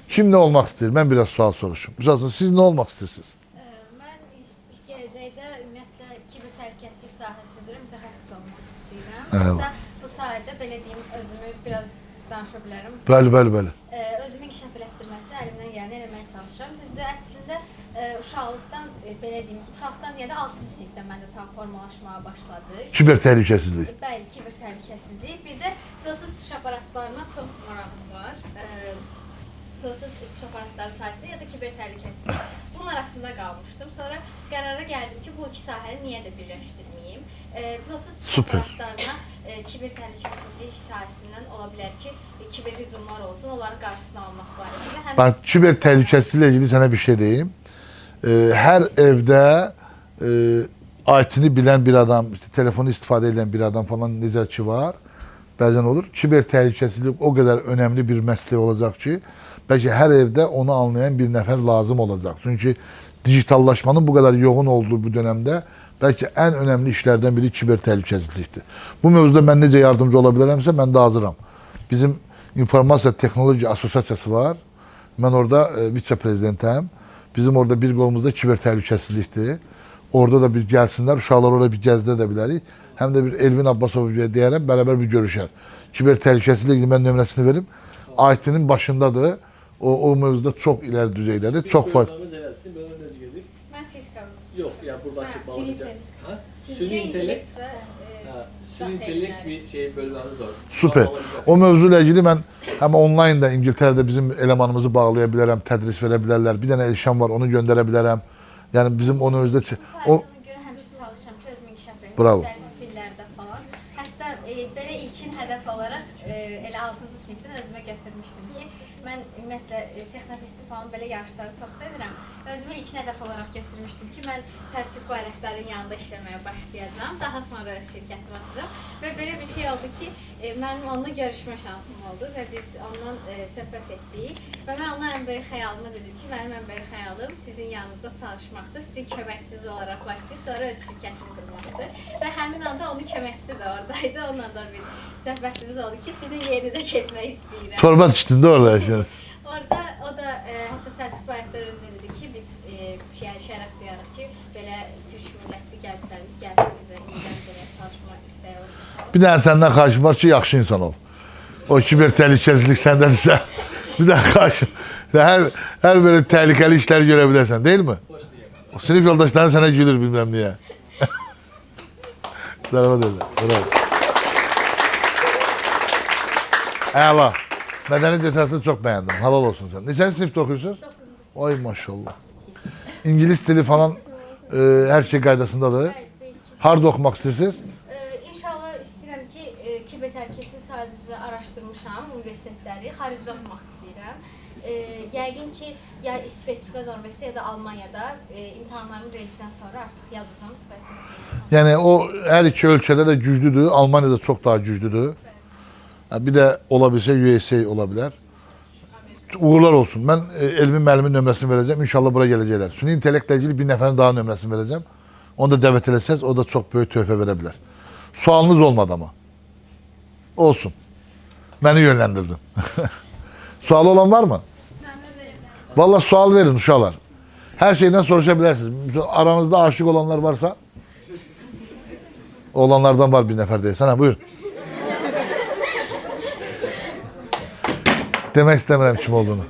Kim nə olmaq istəyir? Mən biraz sual soruşum. Məsələn, siz nə olmaq istəyirsiniz? Mən gələcəkdə ümumiyyətlə kiber təhlükəsizlik sahəsi üzrə mütəxəssis olmaq istəyirəm. Hətta bu sahədə belə deyim, özümü biraz danışa bilərəm. Bəli. Özümü inkişaf elətdirmək üçün əlimdən gələni eləməyə çalışıram. Düzdür, əslində uşaqlıqdan, belə deyim, uşaqdan ya da 6-cı sinifdən məndə tam formalaşmağa başladı. Kiber təhlükəsizlik. Bəli, kiber təhlükəsizlik. Bir də pilotsuz uçuş aparatlarına çox marağım var. Pilotsuz uçuş aparatları sayəsində ya da kiber təhlükəsizlik. Bunun arasında qalmışdım. Sonra qərara gəldim ki, bu iki sahəni niyə də birləşdirməyim. Pilotsuz uçuş aparatlarına kiber təhlükəsizlik sahəsindən ola bilər ki, kiber hücumlar olsun, onların qarşısını almaq barəsində. Bak, kiber təhlükəsizliklə ilgili sana bir şey deyim. Hər evdə IT-ni bilən bir adam, işte, telefonu istifadə edən bir adam falan necə ki var, bəzən olur. Kiber təhlükəsizlik o qədər önəmli bir məslək olacaq ki, bəlkə hər evdə onu anlayan bir nəfər lazım olacaq. Çünki dijitallaşmanın bu kadar yoğun olduğu bu dönemdə belki en önemli işlerden biri kiber təhlükəsizlikdir. Bu mövzuda mən necə yardımcı ola bilərəmsə, mən də hazıram. Bizim İnformasiya Texnoloji Asosiasiyası var. Mən orada vitse-prezidentəm. Bizim orada bir qolumuzda kiber təhlükəsizlikdir. Orada da bir gəlsinlər, uşaqlar orada bir gəzdirə də bilərik. Həm də bir Elvin Abbasov deyərəm, bərabər bir görüşər. Kiber təhlükəsizliklə mən nömrəsini verim. IT-nin başındadır. O mövzuda çox ileri düzeydədir. Çox fayda. Mən fizikalım. Yok ya buradaki bağlayacak. Süni intellekt ve Süni intellekt bir şey bölmemiz var. Süper. O mövzuyla ilgili mən həm online da İngiltərədə bizim elemanımızı bağlaya bilərəm, tədris verə bilərlər. Bir dənə Elşan var, onu göndərə bilərəm. Yəni bizim onu özdə o görə həmişə çalışıram ki, özümü inkişaf edim. Bravo. Dillərdə falan. Hətta belə ilkin hədəf olaraq elə 6-cı sinifdən özümə götürmüşdüm ki, mən ümumiyyətlə texnofesti falan belə yarışları çox sevirəm. Özümə ilkin hədəf olaraq götürmüşdüm ki, mən Səlçuk Bayraktarın yanında işləməyə başlayacağam. Daha sonra şirkətimi açacağım. Və belə bir şey oldu ki, mənim onunla görüşmə şansım oldu və biz ondan söhbət etdik. Və mən ona ən böyük xəyalımı dedim ki, mənim ən böyük xəyalım sizin yanınızda çalışmaqdır, sizin köməkçiniz olaraq başlayıb, sonra öz şirkətimi qurmaqdır. Və həmin anda onun köməkçisi də oradaydı, onunla da bir söhbətimiz oldu ki, sizin yerinizə keçmək istəyirəm. Torba içində orada yaşayırız. Orada o da hətta Səlçuk Bayraktar özü dedi ki, biz yəni şərəf duyarıq ki, belə Türk millətçi gəlsəniz, gəlsin bizə bizdən belə çalışmaq istəyirik. Bir dənə səndən xahişim var ki, yaxşı insan ol. O kiber təhlükəsizlik səndənsə, bir dənə xahişim. Hər böyle təhlükəli işlər görə bilərsən, değil mi? O sinif yoldaşların sənə gülür, bilmem niyə. Zarafat edirəm. Bravo. Əla. Mədəni cəsarətini çox bəyəndim. Halal olsun sən. Neçənci sinifdə oxuyursunuz? 9-cu sinif. Ay maşallah. İngilis dili falan hər şey qaydasındadır. Harda oxumaq istəyirsiniz? İnşallah istəyirəm ki, kiber təhlükəsizlik sahəsi üzrə araşdırmışam universitetləri, xaricdə oxumaq istəyirəm. Yəqin ki, ya İsveçdə, Norveçdə ya da Almaniyada imtahanlarımı verdikdən sonra artıq yazacağam və seçim. Yəni o hər iki ölkədə də güclüdür. Almaniyada çox daha güclüdür. Bir də ola bilsə USA ola bilər. Uğurlar olsun. Mən Elvin müəllimin nömrəsini verəcəm. İnşallah bura gələcəklər. Süni intellektlə ilgili bir nəfərin daha nömrəsini verəcəm. Onu da dəvət eləsəz, o da çox böyük töhfə verə bilər. Sualınız olmadı ama. Olsun. Məni yönləndirdin. Sualı olan var mı? Vallahi sual verin uşaqlar. Hər şeydən soruşa bilərsiniz. Aranızda aşık olanlar varsa, olanlardan var bir nəfər deyil. Sana buyur. Demək istəmirəm kim olduğunu.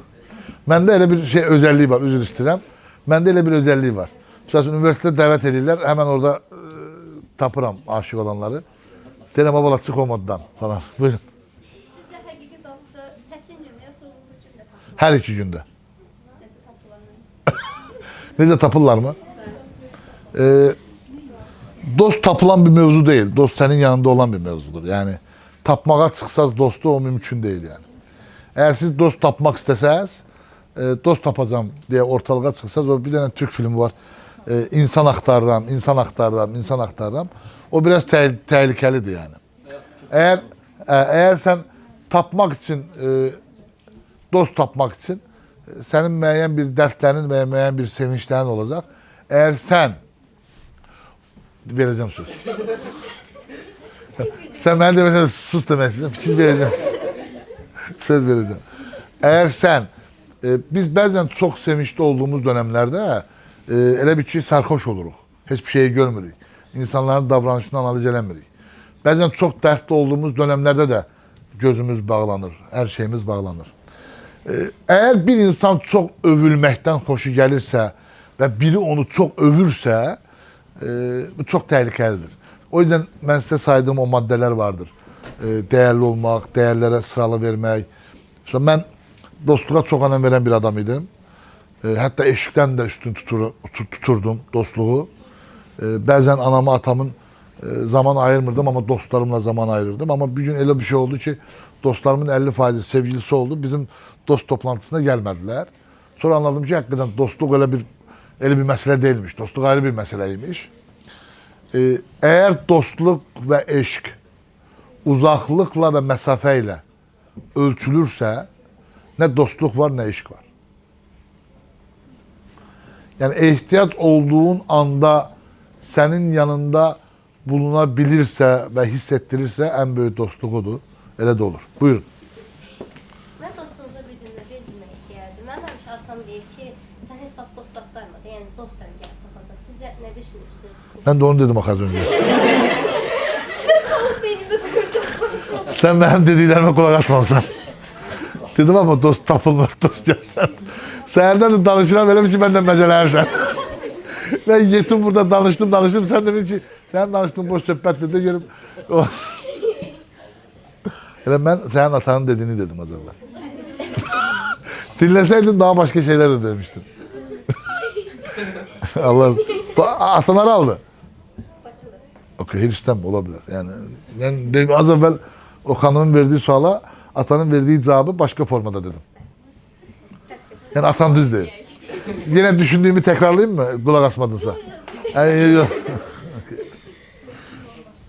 Məndə elə bir şey özəlliyi var, üzr istəyirəm. Məndə elə bir özəlliyi var. Məsələn, universitetə dəvət edirlər, həmən orada tapıram aşık olanları. Deyirəm, abala çıx olmadan falan. Buyurun. Sizcə həqiqi dostu çətin gündə, yoxsa uğurlu gündə tapılır? Hər iki gündə. Necə tapılan? Necə tapırlar mı? Dost tapılan bir mövzu değil. Dost senin yanında olan bir mevzudur. Yani tapmağa çıksaz dostu o mümkün değil yani. Eğer siz dost tapmak isteseniz, dost tapacağım diye ortalığa çıksaz, o bir tane Türk filmi var. İnsan aktarıram, insan aktarıram, insan aktarıram. O biraz tehlikelidir yani. Eğer sen tapmak için, dost tapmak için senin müəyyən bir dertlerin veya müəyyən bir sevinçlerin olacak. Eğer sen vereceğim söz. Sen bana demesen sus demezsin. Fikir vereceğim. Söz vereceğim. Eğer sen biz bazen çok sevinçli olduğumuz dönemlerde elə bir ki sarhoş oluruq. Hiçbir şeyi görmürük. İnsanların davranışını analiz eləmirik. Bazen çok dertli olduğumuz dönemlerde de gözümüz bağlanır. Her şeyimiz bağlanır. Eğer bir insan çok övülməkdən xoşu gəlirsə ve biri onu çok övürsə, bu çok tehlikelidir. O yüzden ben size saydığım o maddeler vardır. Değerli olmak, değerlere sıralı vermek. İşte ben dostluğa çok önem veren bir adam idim. Hatta eşikten de üstün tuturdum dostluğu. Bazen anamı atamın zaman ayırmırdım ama dostlarımla zaman ayırırdım. Ama bir gün öyle bir şey oldu ki dostlarımın 50% sevgilisi oldu. Bizim dost toplantısına gelmediler. Sonra anladım ki hakikaten dostluk öyle bir mesele değilmiş. Dostluk ayrı bir meseleymiş. Eğer dostluk ve eşk uzaklıkla ve mesafeyle ölçülürse ne dostluk var ne eşk var. Yani ihtiyaç olduğun anda senin yanında bulunabilirse ve hissettirirse en büyük dostluk odur. Öyle de olur. Buyurun. Mən dostunuza bir cümlə bildirmək istəyərdim. Mən həmişə atam deyir ki, sən heç vaxt dost axtarma, yəni dost səni gəlib tapacaq. Siz nə düşünürsünüz? Ben de onu dedim az önce. Beynimdə qurtulmuşam. Sen benim dediklerime kulak asmamışsan. Dedim ama dost tapılmır, dost gelsen. Səhərdən de danışıram, öyle ki benden mecelersen. Ben yetim burada danıştım. Sen dedin ki, sen danıştın boş söhbət dedi, görüp. Yani ben senin atanın dediğini dedim az evvel. Dinleseydin daha başka şeyler de demiştin. Allah'ım. Ataları aldı. Okey, hiç istemem, olabilir. Yani az evvel Okan'ın verdiği suala atanın verdiği cevabı başka formada dedim. Yani atan düz değil. Yine düşündüğümü tekrarlayayım mı? Kulak asmadınsa. Yani,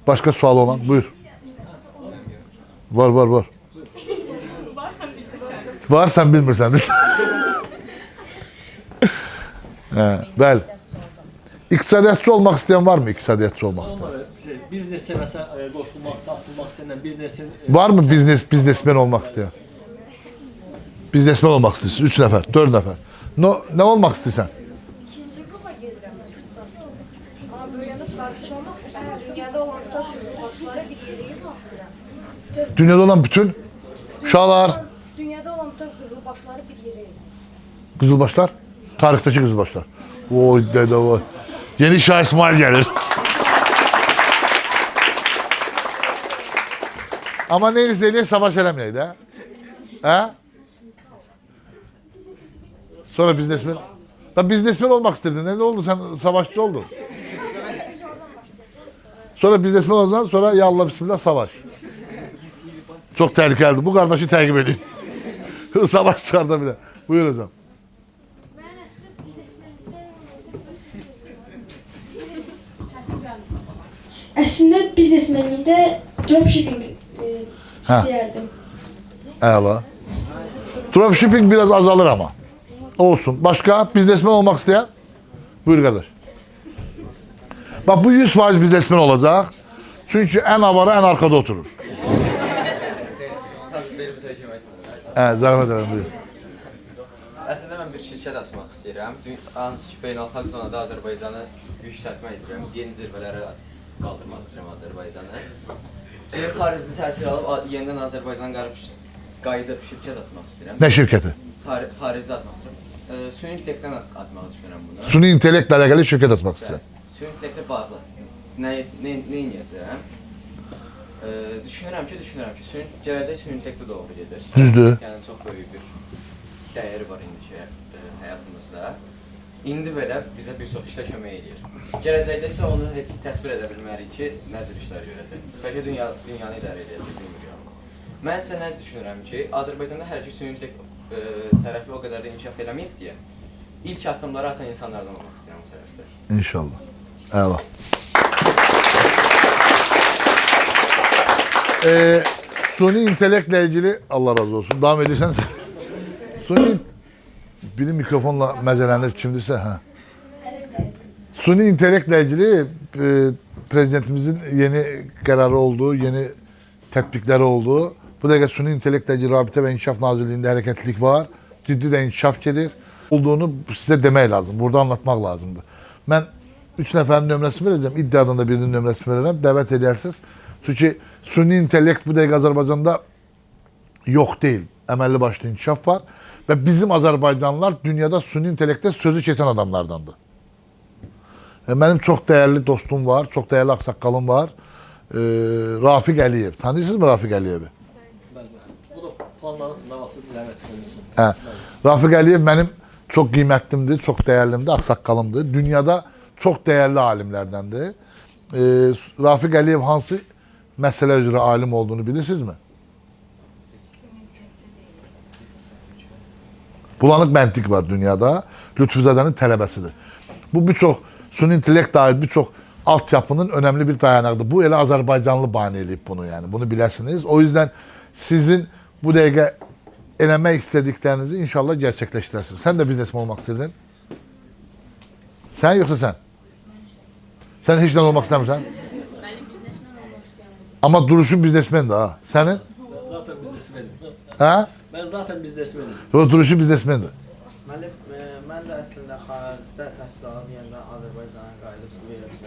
başka sual olan buyur. Var. Var sen bilmirsən. Bəli. İqtisadiyyatçı olmaq istəyən var mı? İqtisadiyyatçı olmaq istəyən. Onlar biznese mesela qoşulmaq, satılmaq istəyən biznesin... Var mı biznesmen olmaq istəyən? Biznesmen olmaq istəyirsən. 3 nəfər, 4 nəfər. Nə olmaq istəyirsən? İkinci qrupa gedirəm ixtisas. Amma böyüyəndə tarixçi olmaq istəyirəm. Dünyada olan bütün qızılbaşları bir yerə yığmaq istəyirəm. Dünyada olan bütün uşaqlar, Dünyada olan bütün qızılbaşları bir yerə yığmaq. qızılbaşlar, tarixdəki qızılbaşlar. Oy dədə var. Yeni Şah İsmail gəlir. Ama neyse eləyək, savaş eləməyək də. Hə? Sonra biznesmen... Da biznesmen olmak istedin. Ne oldu? Sen savaşçı oldun. Sonra biznesmen oldun. Sonra ya Allah bismillah savaş. Çok tehlikeli. Bu kardeşi takip edin. Savaş çıkardı bile. Buyur hocam. Əslində biznesmenlikdə dropshipping istəyərdim. Eyvallah. Dropshipping biraz azalır ama. Olsun. Başka biznesmen olmak isteyen? Buyur kardeş. Bak bu 100% biznesmen olacak. Çünkü en avara en arkada oturur. Evet, zarafet ederim. Buyur. Əslində mən bir şirkət açmaq istəyirəm. Hansı ki, beynəlxalq zonada Azərbaycanı yüksəltmək istəyirəm. Yeni zirvələrə qaldırmaq istəyirəm Azərbaycanı. Xarici təsir alıb yenidən Azərbaycan qayıdıb şirkət açmaq istəyirəm. Ne şirketi? Xarici açmaq istəyirəm. Süni intellektdən açmağı düşünürəm bunu. Suni intellektle alakalı şirket açmak isteyen. Süni intellektlə bağlı. Nə edəcəm? Düşünürəm ki, gələcək süni intellektə doğru gedir. Düzdür. Yəni çox böyük bir dəyəri var indiki həyatımızda. İndi belə bizə bir çox işlə kömək edir. Gələcəkdə isə onu heç təsvir edə bilmərik ki, nə cür işlər görəcək. Bəlkə dünyanı idarə edəcək, bilmirəm. Mən isə nə düşünürəm ki, Azərbaycanda hər iki süni intellekt tərəfi o qədər də inkişaf eləməyib deyə ilk addımları atan insanlardan olmaq istəyirəm bu tərəfdə. İnşallah. Eyvallah. Suni intellektle ilgili Allah razı olsun. Devam edirsen sen. Suni biri mikrofonla mezelenir kimdirse ha. Suni intellektle ilgili prezidentimizin yeni kararı olduğu, yeni tetbikleri olduğu. Bu dakika Suni intellektle ilgili Rabite ve İnkişaf Nazirliği'nde hareketlilik var. Ciddi de inkişaf gelir. Olduğunu size demək lazım. Burada anlatmak lazımdı. Ben 3 nəfərin nömrəsini verəcəm. İddiadan da birinin nömrəsini verərəm. Dəvət edərsiniz. Çünki Suni intellekt bu dakika Azərbaycanda yok değil. Əməlli başlı inkişaf var. Ve bizim Azərbaycanlılar dünyada Suni intellekte sözü keçən adamlardandır. Benim çok değerli dostum var. Çok değerli aksakalım var. Rafiq Əliyev. Tanıyorsunuz mu Rafiq Əliyev'i? O da planların ne varsa diləmət olsun. Hə. Rafiq Əliyev benim çok kıymetlimdir, çok değerlimdir, aksakalımdır. Dünyada çok değerli alimlerdendir. Rafiq Əliyev hansı mesele üzere alim olduğunu bilirsiniz mi? Bulanık məntiq var dünyada. Lütfüzadənin tələbəsidir. Bu birçok Suni intellekt dair birçok altyapının önemli bir dayanağıdır. Bu elə Azərbaycanlı bani eləyib bunu yani. Bunu biləsiniz. O yüzden sizin bu dəqiqə eləmək istədiklərinizi inşallah gerçəkləşdirəsiniz. Sen de biznesmen olmak istedin. Sen yoksa sen? Sen hiç olmak istemiyorsan? Ama duruşun biznesmen de ha. Senin? Ben zaten biznesmenim. Ha? Ben zaten biznesmenim. O duruşun biznesmendir. Mən də əslində xaricdə təhsil alıb yenidən Azərbaycana qayıdıb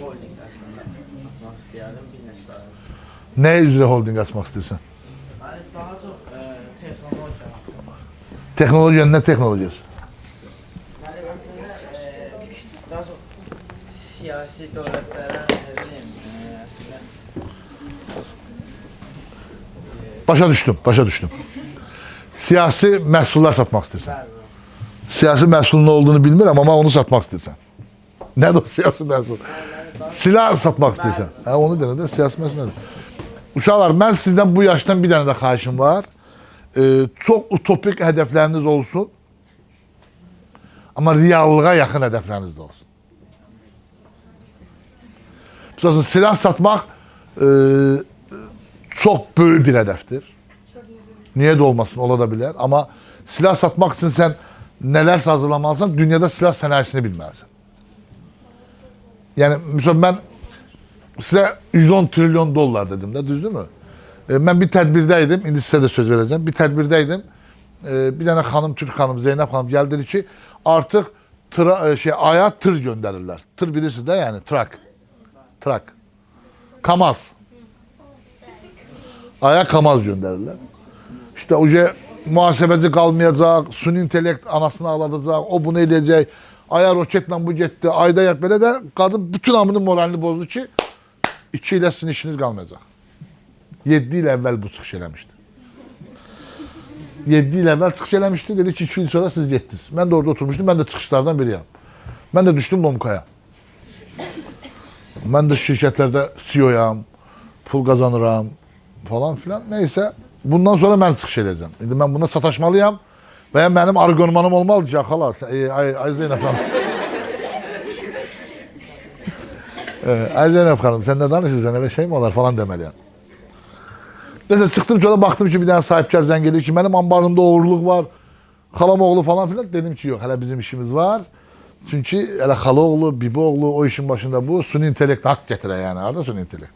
holding əslində açmaq istəyərdim, biznes sahəsi. Ne üzere holding açmak istiyorsan? Yəni daha çox texnologiya haqqında. Teknoloji, ne teknolojisi? Yəni daha çox siyasi dövlətlərə nə bilim əslində Başa düştüm. Siyasi məhsullar satmak istiyorsan. bəzi Siyasi məhsulun ne olduğunu bilmirəm ama onu satmak istiyorsan. Nədir o siyasi məhsul? Silah satmak istiyorsan. Ha, onu dene de siyasi məhsul nedir? Uşaqlar, mən sizdən bu yaşdan bir dənə də xahişim var. Çok utopik hedefleriniz olsun. Ama reallığa yakın hedefleriniz de olsun. Mesela silah satmak çok büyük bir hedeftir. Niye de olmasın, olabilir. Ama silah satmak için sen neler hazırlamalısın? Dünyada silah sanayisini bilmelisin. Yani mesela ben size 110 trilyon dolar dedim de, düzdür mü? Ben bir tədbirdəydim, indi sizə də söz verəcəm. Bir tədbirdəydim. Bir dənə xanım, Türk xanım, Zeynəb xanım gəldi dedi ki, artıq aya tır göndərirlər. Tır bilirsiniz də, yəni trak. Kamaz. Aya kamaz göndərirlər. İşte o muhasebeci qalmayacaq, Suni intellekt anasını ağladacaq, o bunu eləyəcək. Aya roketlə bu getdi, ayda yat belə də qadın bütün hamının moralini bozdu ki, 2 ilə sizin işiniz qalmayacaq. 7 il əvvəl bu çıxış eləmişdi. 7 il əvvəl çıxış eləmişdi, dedi ki 2 il sonra siz getdiniz. Mən də orada oturmuşdum, mən də çıxışlardan biriyəm. Mən də düşdüm Lomkaya. Mən də şirkətlərdə CEO-yam, pul qazanıram falan filan. Neysə, bundan sonra mən çıxış edəcəm. İndi mən buna sataşmalıyam və ya mənim argümanım olmalıdır ki, xalas, ay Zeynəb xanım. Ay Zeynəb xanım, sən nə danışırsan, elə şey mi olar falan deməliyəm. Neysə, çıxdım çölə, baxdım ki, bir dənə sahibkar zəng edir ki, mənim ambarımda oğurluq var, xalam oğlu falan filan. Dedim ki, yox, hələ bizim işimiz var. Çünki elə xala oğlu, bibi oğlu, o işin başında bu, suni intellekt haqq gətirə yəni, harada suni intellekt.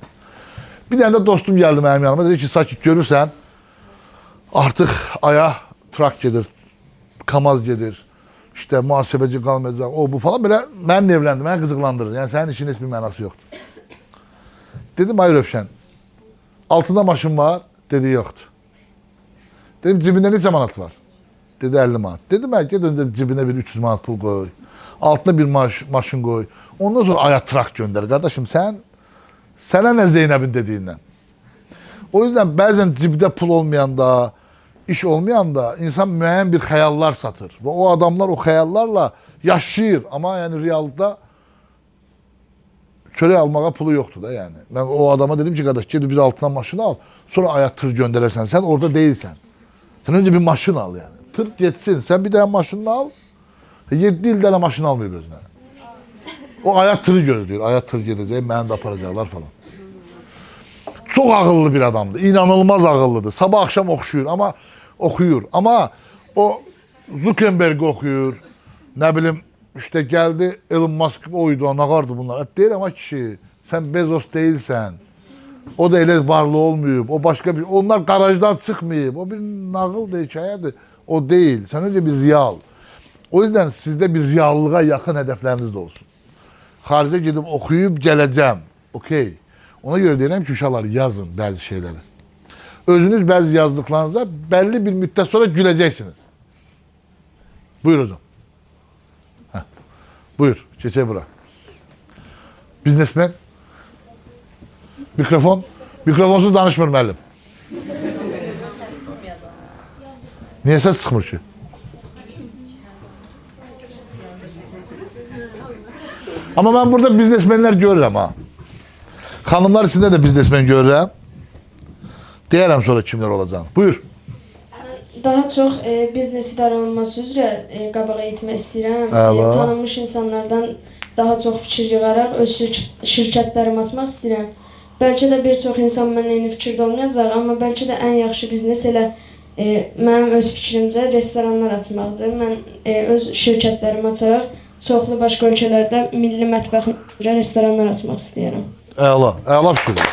Bir dənə də dostum gəldi mənim yanıma, dedi ki, sakit görürsən, artıq aya trak gedir, kamaz gedir, işte mühasebeci qalmayacaq, o bu falan, belə mən evləndim, mənə qızıqlandırır. Yəni, sənin işin heç bir mənası yoxdur. Dedim, ay Rövşən, altında maşın var, dedi, yoxdur. Dedim, cibində neçə manat var? Dedi, 50 manat. Dedim, get öncə cibinə bir 300 manat pul qoy, altına bir maşın qoy, ondan sonra aya trak göndər. Qardaşım, sənə nə Zeynəbin dediyindən? O yüzden bəzən cibdə pul olmayanda, iş olmayanda insan müəyyən bir xəyallar satır. Və o adamlar o xəyallarla yaşayır. Amma yəni realda çörək almağa pulu yoxdur da yəni. Mən o adama dedim ki, qardaş, ged bir altından maşını al, sonra aya tır göndərərsən. Sən orada deyilsən. Sən öncə bir maşın al yəni. Tır getsin, sən bir dənə maşını al, 7 il dənə maşını almayıb özünə. O aya tırı gözləyir, aya tır gedəcək, məni də aparacaqlar falan. Çox ağıllı bir adamdır, inanılmaz ağıllıdır. Sabah akşam oxuyur. Amma o Zuckerberg oxuyur, nə bilim, işte geldi Elon Musk oydu, nağardı bunlar. Deyirəm, ha kişi, sən Bezos değilsən. O da elə varlı olmayıb, o başka bir, onlar garajdan çıxmayıb, o bir nağıldır, hikayədir. O değil, sen önce bir real. O yüzden sizde bir reallığa yakın hedefleriniz de olsun. Xaricə gedib oxuyub gələcəm, okey. Ona görə deyirəm ki, uşaqlar yazın bəzi şeyləri. Özünüz bəzi yazdıqlarınıza bəlli bir müddət sonra güləcəksiniz. Buyur hocam. Heh. Buyur, keçək bura. Biznesmen. Mikrofon. Mikrofonsuz danışmır müəllim. Niyə səs çıxmır ki? Amma mən burada biznesmenlər görürəm ha. Xanımlar içində də biznesmen görürəm. Deyərəm sonra kimlər olacağını. Buyur. Daha çox biznes idarə olunması üzrə qabağa etmək istəyirəm. Tanınmış insanlardan daha çox fikir yığaraq öz şirkətlərimi açmaq istəyirəm. Bəlkə də bir çox insan mənlə eyni fikirdə olmayacaq, amma bəlkə də ən yaxşı biznes elə mənim öz fikrimcə restoranlar açmaqdır. Mən öz şirkətlərimi açaraq çoxlu başqa ölkələrdə milli mətbəx üzrə restoranlar açmaq istəyirəm. Əla fikirdir.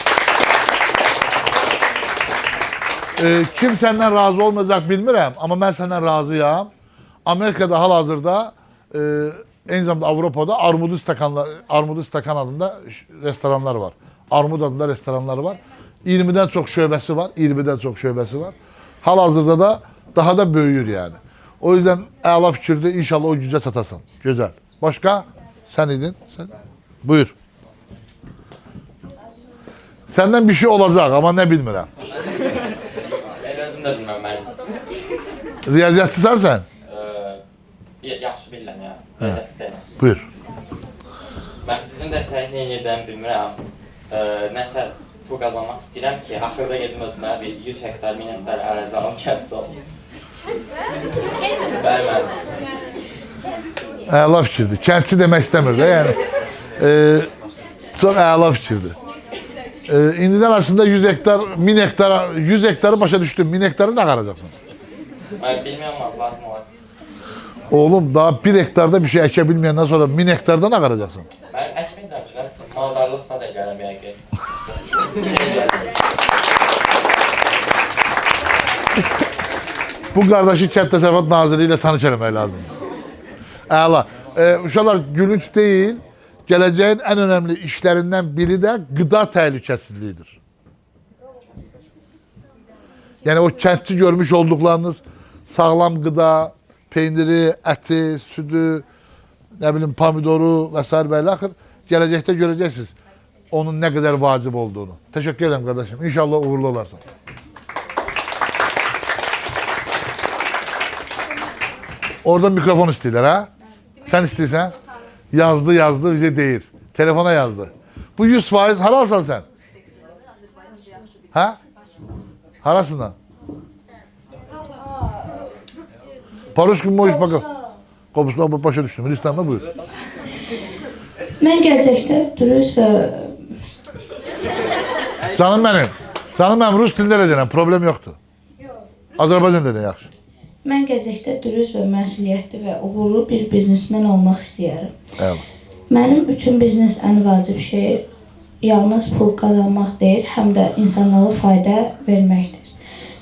Kim səndən razı olmayacaq bilmirəm, amma mən səndən razıyam. Amerikada hal-hazırda, eyni zamanda Avropada Armudu Stakan adında restoranlar var. Armud adında restoranlar var. 20'dən çox şöbəsi var. Hal-hazırda da daha da böyüyür yani. O yüzden əla fikirdir, inşallah o gücə çatasan. Gözəl. Başka? Sən idin. Buyur. Səndən bir şey olacaq, amma nə bilmirəm. Özüm də bilməm mənim. Riyaziyyatçısan sən? Yaxşı bilirəm ya. Riyaziyyatçı deyiləm. Buyur. Mən düzün dərsəyi nə edəcəyimi bilmirəm. Nəsə pul qazanmaq istəyirəm ki, axırda gedim özümə bir 100 hektar, 1000 hektar ərazi alım, kəndisi olum. Bəli. Əla fikirdir. Kəndçi demək istəmir də yəni. Çox əla fikirdir. İndidən aslında 100 hektar, 1000 hektar, 100 hektarı başa düşdüm. 1000 hektarı nə qaracaqsın? Bilməyəm, az lazım olar. Oğlum, daha 1 hektarda bir şey əkə bilməyəndən sonra 1000 hektarda nə qaracaqsın? Mən əkməyəcəm ki, maldarlıqsa da gələm yəqin. Bu qardaşı Kənd Təsərrüfat Naziri ilə tanış eləmək lazımdır. Əla. Uşaqlar, gülünç deyil, gələcəyin ən önəmli işlərindən biri də qıda təhlükəsizliyidir. Yəni o kəndçi görmüş olduqlarınız sağlam qıda, peyniri, əti, südü, nə bilim, pomidoru və s. və axır gələcəkdə görəcəksiniz. onun ne kadar vacip olduğunu. Teşekkür ederim kardeşim. İnşallah uğurlu olarsın. Orada mikrofon istiyorlar ha? Sen istiyorsan. Yazdı bize değil. Telefona yazdı. Bu 100% haralsan sen. Ha? Harasından. Paruş gün moş bakalım. Kopusuna başa düştüm. Hristiyan'la buyur. Mən gələcəkdə dürüst və Canım benim. Canım benim Rus dilinde de denen problem yoktu. Azerbaycan denen yaxşı. mən gələcəkdə dürüst və məsuliyyətli və uğurlu bir biznesmen olmaq istəyirəm. Evet. Mənim üçün biznes ən vacib şey yalnız pul qazanmaq deyil, həm də insanlara fayda verməkdir.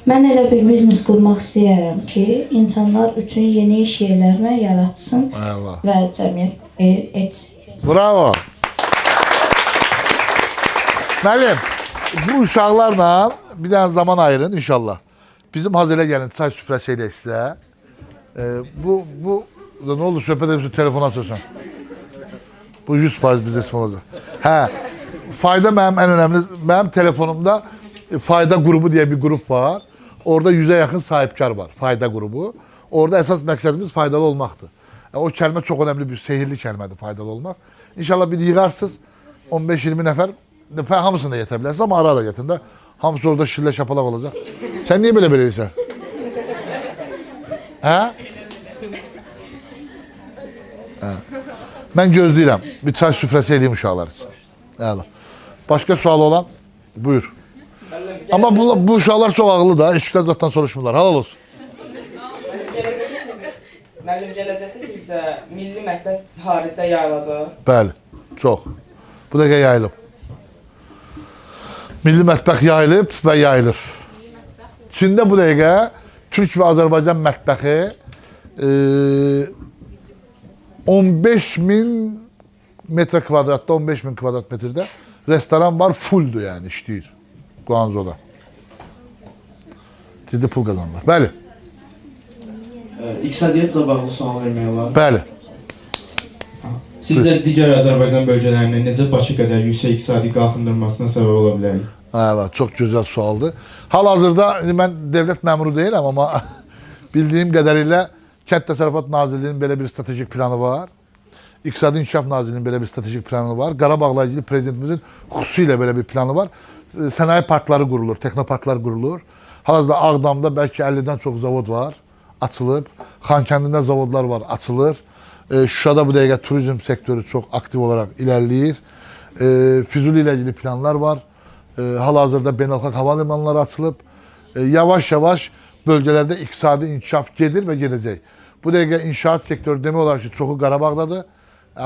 Mən elə bir biznes qurmaq istəyirəm ki, insanlar üçün yeni iş yerlərini yaratsın Eyvallah. və cəmiyyət etsin. Bravo. Məlim, bu uşaqlarla bir dənə zaman ayırın inşallah. Bizim Hazelə gəlin çay süfrəsi ilə sizə. Bu ne oldu söhbət edip telefon atıyorsan. Bu 100% biznesmen olacaq. Hə, fayda mənim ən önəmli, mənim telefonumda fayda grubu diye bir grup var. Orada 100'e yakın sahipkar var. Fayda grubu. Orada esas məqsədimiz faydalı olmaqdır. O kəlmə çox önemli bir sehirli kəlmədir faydalı olmaq. İnşallah bir yığarsız 15-20 nəfər hamısını da yetə bilərsiniz ama ara yetin də. Hamısı orada şillə şapalaq olacaq. Sen niye böyle eləyirsən? Hə? Hə. Mən gözləyirəm. Bir çay süfrəsi edeyim uşaqlar için. Əla. Başka sual olan? Buyur. Ama bu uşaqlar çok ağıllı da. Eşikdən zaten soruşmurlar. Halal olsun. Müəllim, gələcəkdə sizə milli məktəb harisə yayılacaq. Bəli, çox. Bu dəqiqə yayılıb. Milli mətbəx yayılıb və yayılır. Çində bu dəqiqə Türk və Azərbaycan mətbəxi 15.000 metr kvadratda, 15.000 kvadrat metrdə restoran var, fulldur yəni, işləyir. Guangzhou'da. Ciddi pul qazanırlar. Bəli. İqtisadiyyatla bağlı sual vermək olar. Bəli. Sizcə digər Azərbaycan bölgələrinin necə Bakı qədər yüksək iqtisadi qalxındırmasına səbəb ola bilərik? Evet, çok güzel sualdı. Hal-hazırda ben devlet memuru değilim ama bildiğim kadarıyla Kənd Təsərrüfat Nazirliyinin belə bir stratejik planı var. İqtisadi İnkişaf Nazirliyinin belə bir stratejik planı var. Qarabağla ilgili prezidentimizin xüsusilə belə bir planı var. Sənaye parkları qurulur, texnoparklar qurulur. Hal-hazırda Ağdamda bəlkə 50'den çox zavod var, açılıb. Xankəndində zavodlar var, açılır. Şuşada bu dəqiqə turizm sektörü çox aktiv olaraq ilerləyir. Füzuli ilə ilgili planlar var. Hal-hazırda beynəlxalq hava limanları açılıb. Yavaş-yavaş bölgelerde iqtisadi inkişaf gedir ve gedəcək. Bu dəqiqə inşaat sektörü demək olar ki, çoxu Qarabağdadır.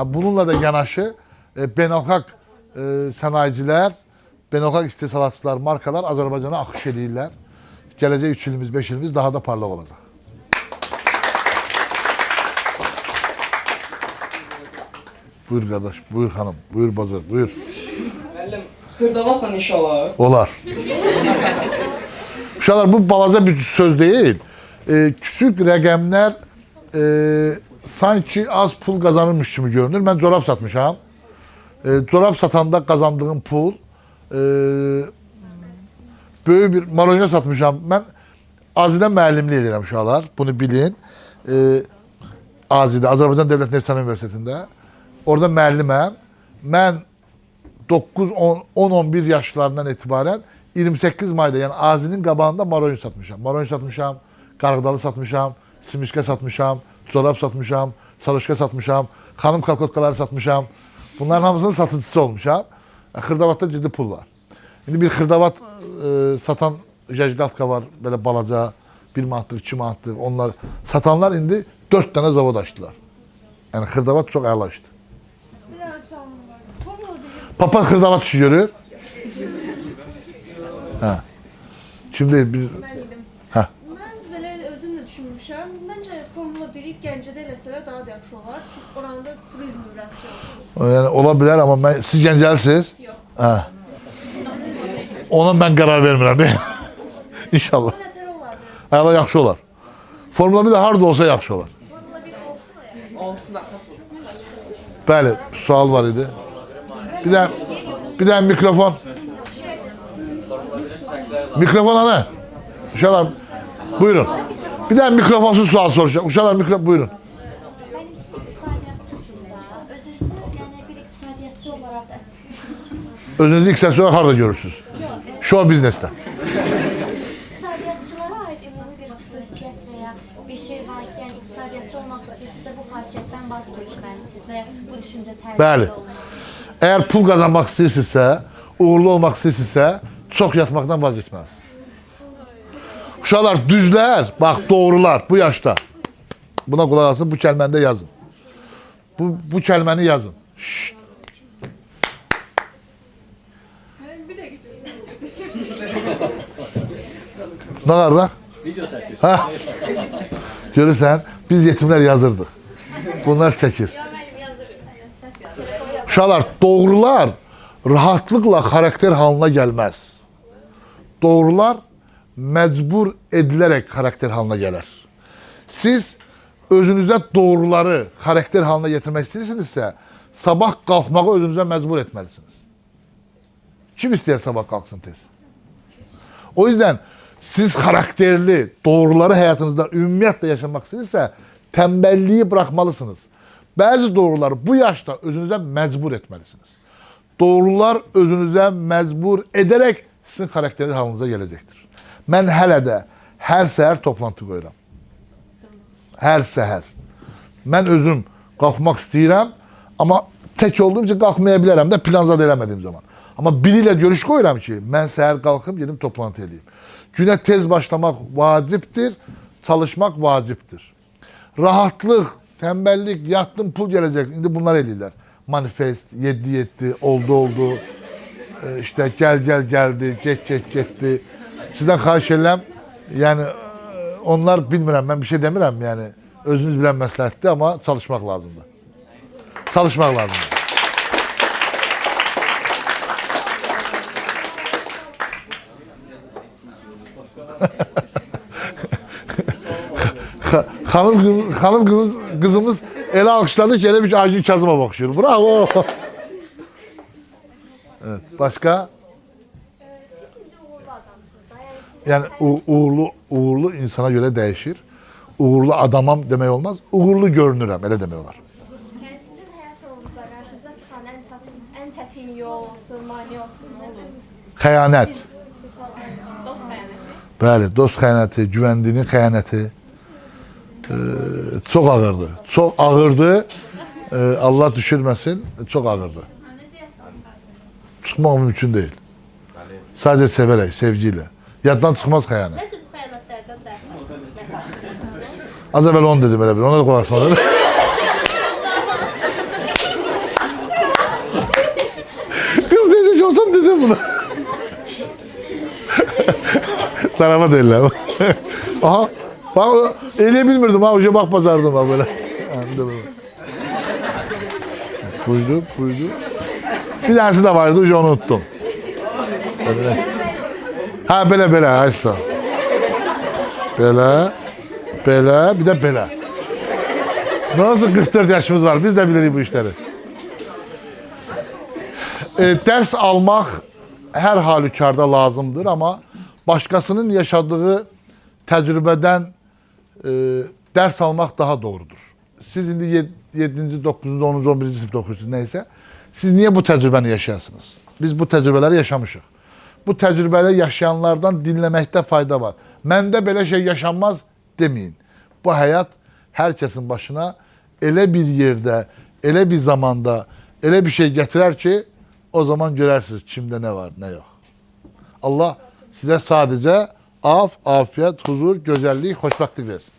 Bununla da yanaşı beynəlxalq sənayicilər, beynəlxalq istehsalatçılar, markalar Azərbaycana axış edirlər. Gələcək 3 ilimiz, 5 ilimiz daha da parlaq olacaq. Buyur qardaş, buyur xanım, buyur bazar, buyur. Müəllim, xırdavatla iş olar. Olar. Uşaqlar, bu balaca bir söz değil. Küçük rəqəmlər sanki az pul kazanırmış kimi görünür. Ben corab satmışam. Corab satanda kazandığım pul böyük bir maronya satmışam. Ben Azidə müəllimlik edirəm uşaqlar. Bunu bilin. Azidə, Azərbaycan Dövlət Neftçi Universitetində. Orada müəlliməm. Mən 9-10-11 yaşlarından itibaren 28 mayda yani Azi'nin qabağında maronya satmışam. Maronya satmışam, qarğıdalı satmışam, simişka satmışam, çorap satmışam, sarışka satmışam, xanım kalkotkaları satmışam. Bunların hamısının satıcısı olmuşam. Xırdavatda ciddi pul var. İndi bir xırdavat satan jajqaltka var, böyle balaca, 1 manatlıq, 2 manatlıq. Onlar satanlar indi 4 dənə zavod açdılar. Yani xırdavat çok əla işdir. Papa xırdavat işi görür. Hə. Şimdi bir... Hə. Mən belə özüm də düşünmüşəm. Məncə Formula 1-i Gəncədə eləsələr daha da yaxşı olar. Çünki oranda turizm ürəsi olur. Yani olabilir ama siz Gəncəlisiniz? Yox. Hə. Ona mən qərar vermirəm, deyil. İnşallah. Ayala yaxşı olar. Formula 1 də harada olsa yaxşı olar. Formula 1 olsun ya. Olsun əsas olur. Bəli, sual var idi. Bir də Bir tane mikrofon. Mikrofon ana. Uşaqlar buyurun. Bir tane mikrofonsuz sual soracağım. Uşaqlar mikrofon buyurun. Mənim siz iqtisadiyyatçısınız da. Özünüzü yəni bir iqtisadiyyatçı olaraq da Özünüzü iqtisadi olarak harda görürsünüz? Show business'te. iqtisadiyyatçılara aid ümumi bir xüsusiyyət və ya bir şey var ki, yəni iqtisadiyyatçı olmaq istəyirsinizsə bu xasiyyətdən vaz keçməlisiniz və ya bu düşüncə tərbiyə Bəli. Eğer pul kazanmak istəyirsinizsə, uğurlu olmak istəyirsinizsə, çox yatmaqdan vaz keçməlisiniz. Uşaqlar, düzlər, bax doğrular bu yaşta. Buna qulaq asın, bu kəlməni də yazın. Bu kəlməni yazın. Şşt. Ne qarıraq? Video çəkir. Ha. Görürsən, biz yetimlər yazırdıq. Bunlar çəkir. Uşaqlar, doğrular rahatlıqla xarakter halına gəlməz. Doğrular məcbur edilərək xarakter halına gələr. Siz özünüzə doğruları xarakter halına getirmək istəyirsinizsə, sabah qalxmağı özünüzə məcbur etməlisiniz. Kim istəyər sabah qalxsın tez? O yüzden siz karakterli, doğruları hayatınızda ümumiyyətlə yaşamak istəyirsə, tembelliği bırakmalısınız. Bazı doğruları bu yaşta özünüze mecbur etmelisiniz. Doğrular özünüze mecbur ederek sizin karakterli halınıza gelecektir. Ben hələ də hər səhər toplantı qoyuram. Hər səhər. Mən özüm qalxmaq istəyirəm, amma tək olduğum için qalxmaya bilərəm də plan zad eləmədiyim zaman. Amma biriyle görüş qoyuram ki, mən səhər qalxım, gedim toplantı edeyim. Güne tez başlamak vaciptir, çalışmak vaciptir. Rahatlıq, tembellik, yattım pul gelecek. İndi bunlar eləyirlər. Manifest, 7-7, oldu. İşte gel geldi, getdi. Sizden xahiş edirəm. Yani onlar bilmirəm, ben bir şey demirəm yani. Özünüz bilən məsləhətdir, ama çalışmak lazımdır. Çalışmak lazımdır. Hanım kızımız ele alkışladı ki, ele bir Aygün Kazım'a bakışıyor. Bravo. Evet, başka? Yani uğurlu insana göre değişir. Uğurlu adamam demek olmaz. Uğurlu görünürəm, elə demək olar. Yəni sizin həyat yolunuzda qarşınıza çıxan ən çətin yol olsun, mane olsun, nədir? Xəyanət. Dost xəyanəti. Bəli, dost xəyanəti, güvəndiyinin xəyanəti. Çox ağırdı. Çox ağırdı. Allah düşürməsin, çox ağırdı. Çıxmaq mümkün değil. Sadece severek, sevgiyle. Yaddan çıxmaz xəyanət. Bəzi bu xəyanətlərdən dərs alırsınız. Az evvel onu dedim elə bir, ona da qulaq asmadım. Kız necə olsan dedim bunu. Sarama deyirlər. Aha, bak eləyə bilmirdim ha, uca bak bazardım ha böyle. Buydu. Bir tanesi de vardı, uca onu unuttum. Ha belə, aysa. Belə, bir de belə. Nasıl 44 yaşımız var, biz de bilirik bu işleri. Ders almak her halükarda lazımdır, ama başkasının yaşadığı tecrübeden ders almak daha doğrudur. Siz indi 7. 9. 10. 11. sınıfta okursunuz neyse. Siz niye bu tecrübeni yaşayasınız? Biz bu tecrübeleri yaşamışıq. Bu tecrübeleri yaşayanlardan dinlemekte fayda var. Məndə belə şey yaşanmaz demeyin. Bu hayat herkesin başına elə bir yerde, elə bir zamanda, elə bir şey getirer ki, o zaman görersiniz kimde ne var, ne yok. Allah size sadece afiyet, huzur, güzellik, hoşbəxtlik versin.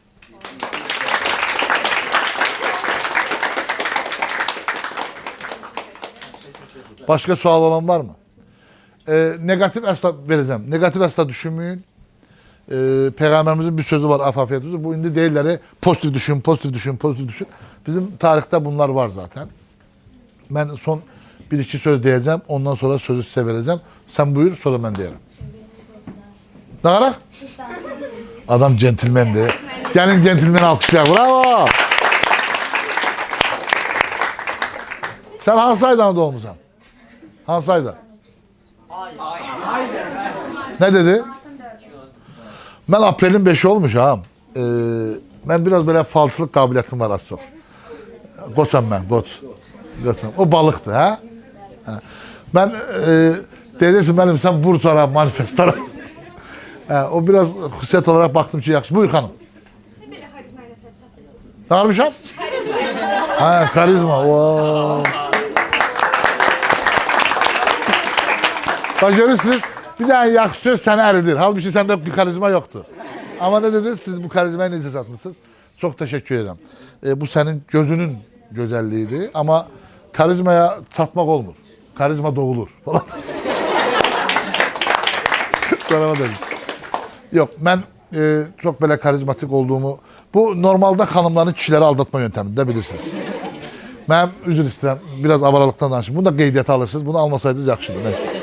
Başka sual olan var mı? Negatif əsla verəcəm. Negatif əsla düşünməyin. Peyğəmbərimizin bir sözü var, afiyet, huzur. Bu indi deyirləri pozitif düşün. Bizim tarixdə bunlar var zaten. Ben son 1-2 söz deyəcəm, ondan sonra sözü sizə verəcəm. Sen buyur, sonra ben deyərəm. Ne kadar? Adam centilmendi. Gelin centilmeni alkışlayalım. Bravo. Sen hangi aydan doğmuşsan? Hangi ayda? Ne dedi? Ben Aprel'in 5'i olmuş ha. Ben biraz böyle falsılık kabiliyetim var az çok. Qoçam ben, qoç. O balıktı ha. Ben deyəcəksin benim sen burçlara, manifestlara. O biraz xüsusiyyət olarak baktım ki yaxşı. Buyur xanım. Siz belə xarizma ilə çatmışsınız. Ne almışam? Ha, karizma. Oo. Bak görürsünüz bir tane yaxşı söz seni eridir. Halbuki sende bir karizma yoktu. Ama ne dedi? Siz bu karizmayı necə satmışsınız? Çok teşekkür ederim. Bu senin gözünün güzelliğiydi ama karizmaya çatmak olmur. Karizma doğulur falan. Sana dedim. Yok ben çok böyle karizmatik olduğumu bu normalde hanımların kişileri aldatma yöntemi de bilirsiniz. Ben üzr istəyirəm biraz avaralıktan danışım. Bunu da qeydiyyata alırsınız. Bunu almasaydınız yaxşıdır. Neyse.